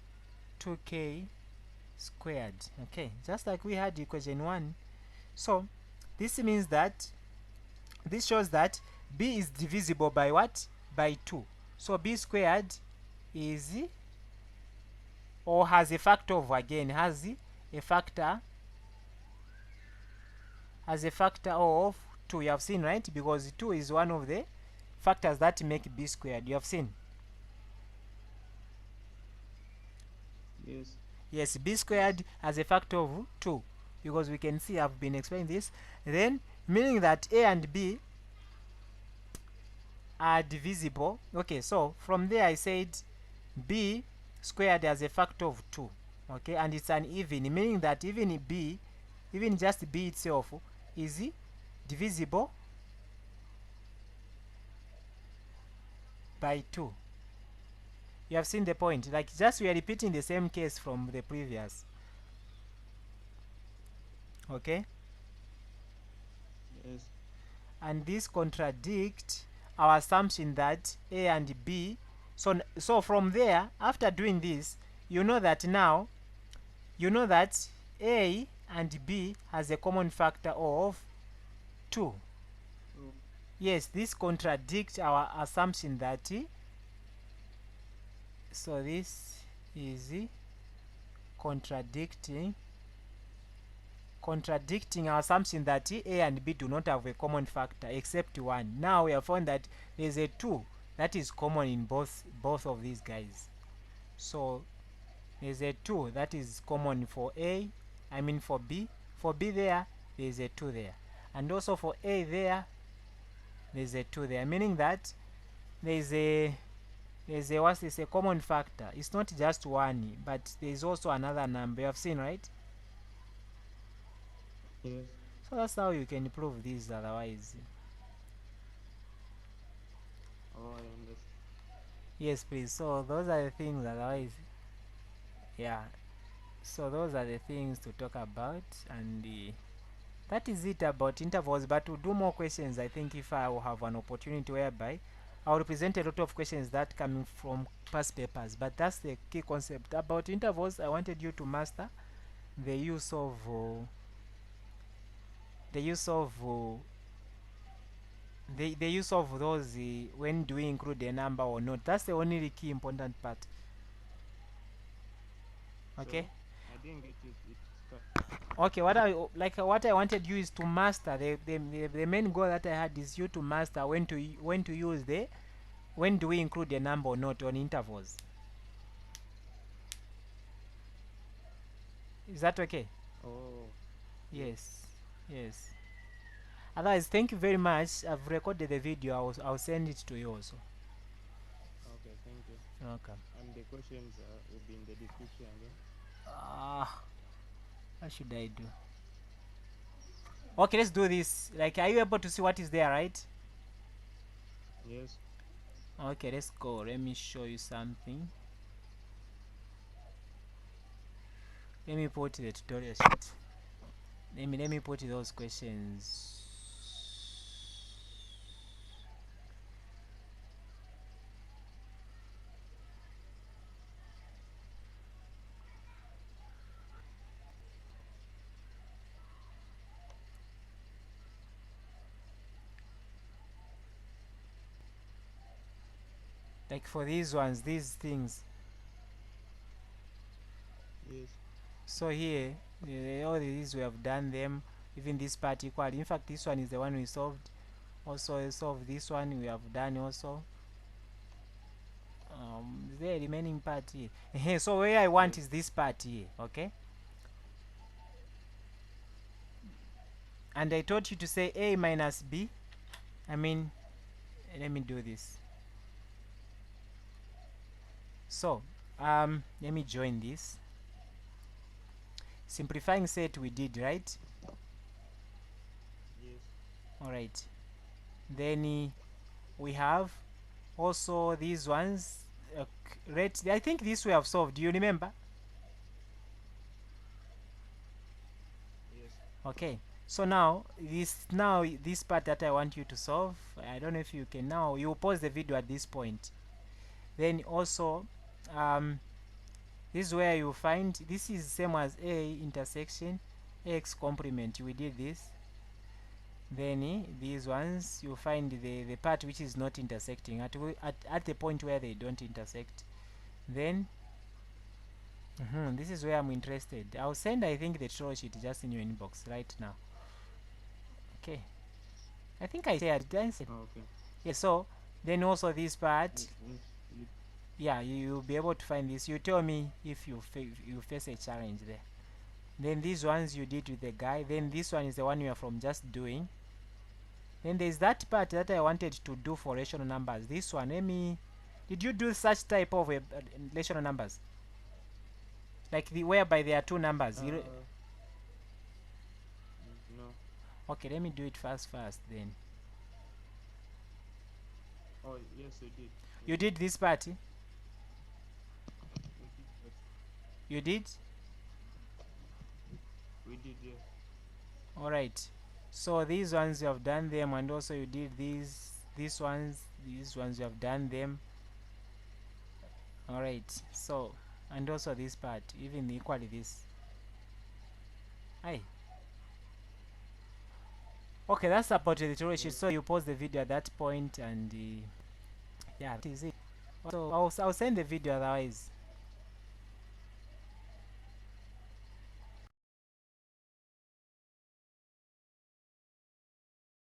2k squared. Okay, just like we had equation 1. So this means that this shows that b is divisible by what? By 2. So b squared is or has a factor of, again has a factor of 2. You have seen, right? Because 2 is one of the factors that make b squared. You have seen. Yes. Yes, b squared has a factor of 2, because we can see I've been explaining this. Then meaning that a and b are divisible. Okay, so from there I said b squared has a factor of 2. Okay, and it's an even, meaning that even just b itself is divisible by 2. You have seen the point. Like, just we are repeating the same case from the previous. Okay, Yes. and this contradict our assumption that a and b. So from there, after doing this, you know that now a and b has a common factor of 2. Oh. Yes, this contradicts our assumption that so this is contradicting our assumption that a and b do not have a common factor except 1. Now we have found that there's a 2 that is common in both of these guys. So there's a 2 that is common for a, I mean for b. For b there's a 2 there, and also for a there's a 2 there, meaning that there's a what's this, a common factor. It's not just 1, but there's also another number. You have seen, right? Yes. So that's how you can prove this. Otherwise, Oh, I understand. yes, please. So those are the things. Otherwise, yeah. So those are the things to talk about, and that is it about intervals. But to do more questions, I think if I will have an opportunity whereby I will present a lot of questions that coming from past papers. But that's the key concept about intervals. I wanted you to master the use of the use of those when do we include a number or not. That's the only key important part. Okay. So, I didn't get it. Okay, what I wanted you is to master the main goal that I had is you to master when to use when do we include a number or not on intervals. Is that okay? Oh. Yes. Yes. Otherwise, thank you very much. I've recorded the video. I'll send it to you also. Okay, thank you. Okay. And the questions will be in the description again. What should I do? Okay, let's do this. Like, are you able to see what is there, right? Yes. Okay, let's go. Let me show you something. Let me put the tutorial sheet. Let me put those questions. Like for these ones, these things. Yes. So here, all these we have done them. Even this part equally. In fact, this one is the one we solved. Also, I solved this one we have done also. The remaining part here. So where I want is this part here. Okay. And I told you to say a minus b. I mean, let me do this. So let me join this. Simplifying set we did, right? Yes. All right, then we have also these ones, rate. I think this we have solved, do you remember? Yes. Okay, so now this part that I want you to solve, I don't know if you can. Now you pause the video at this point. Then also this is where you find, this is same as a intersection x complement, we did this. Then these ones you find the part which is not intersecting at the point where they don't intersect. Then this is where I'm interested. I'll send, I think, the tutorial sheet just in your inbox right now. Okay, I think I shared, did I say? Oh, okay. Yeah, so then also this part, You, yeah, you'll be able to find this. You tell me if you face a challenge there. Then these ones you did with the guy. Then this one is the one you are from just doing. Then there's that part that I wanted to do for rational numbers. This one, let me, did you do such type of rational numbers, like the whereby there are two numbers? no. Okay, let me do it fast then. Oh, yes, we did. You did this part? We did that. You did? We did, yeah. Alright, so these ones you have done them, and also you did these ones you have done them. Alright, so, and also this part, even equally this. Hi. Okay, that's about the tutorial sheet. So you pause the video at that point, and yeah, that is it. So I'll send the video otherwise.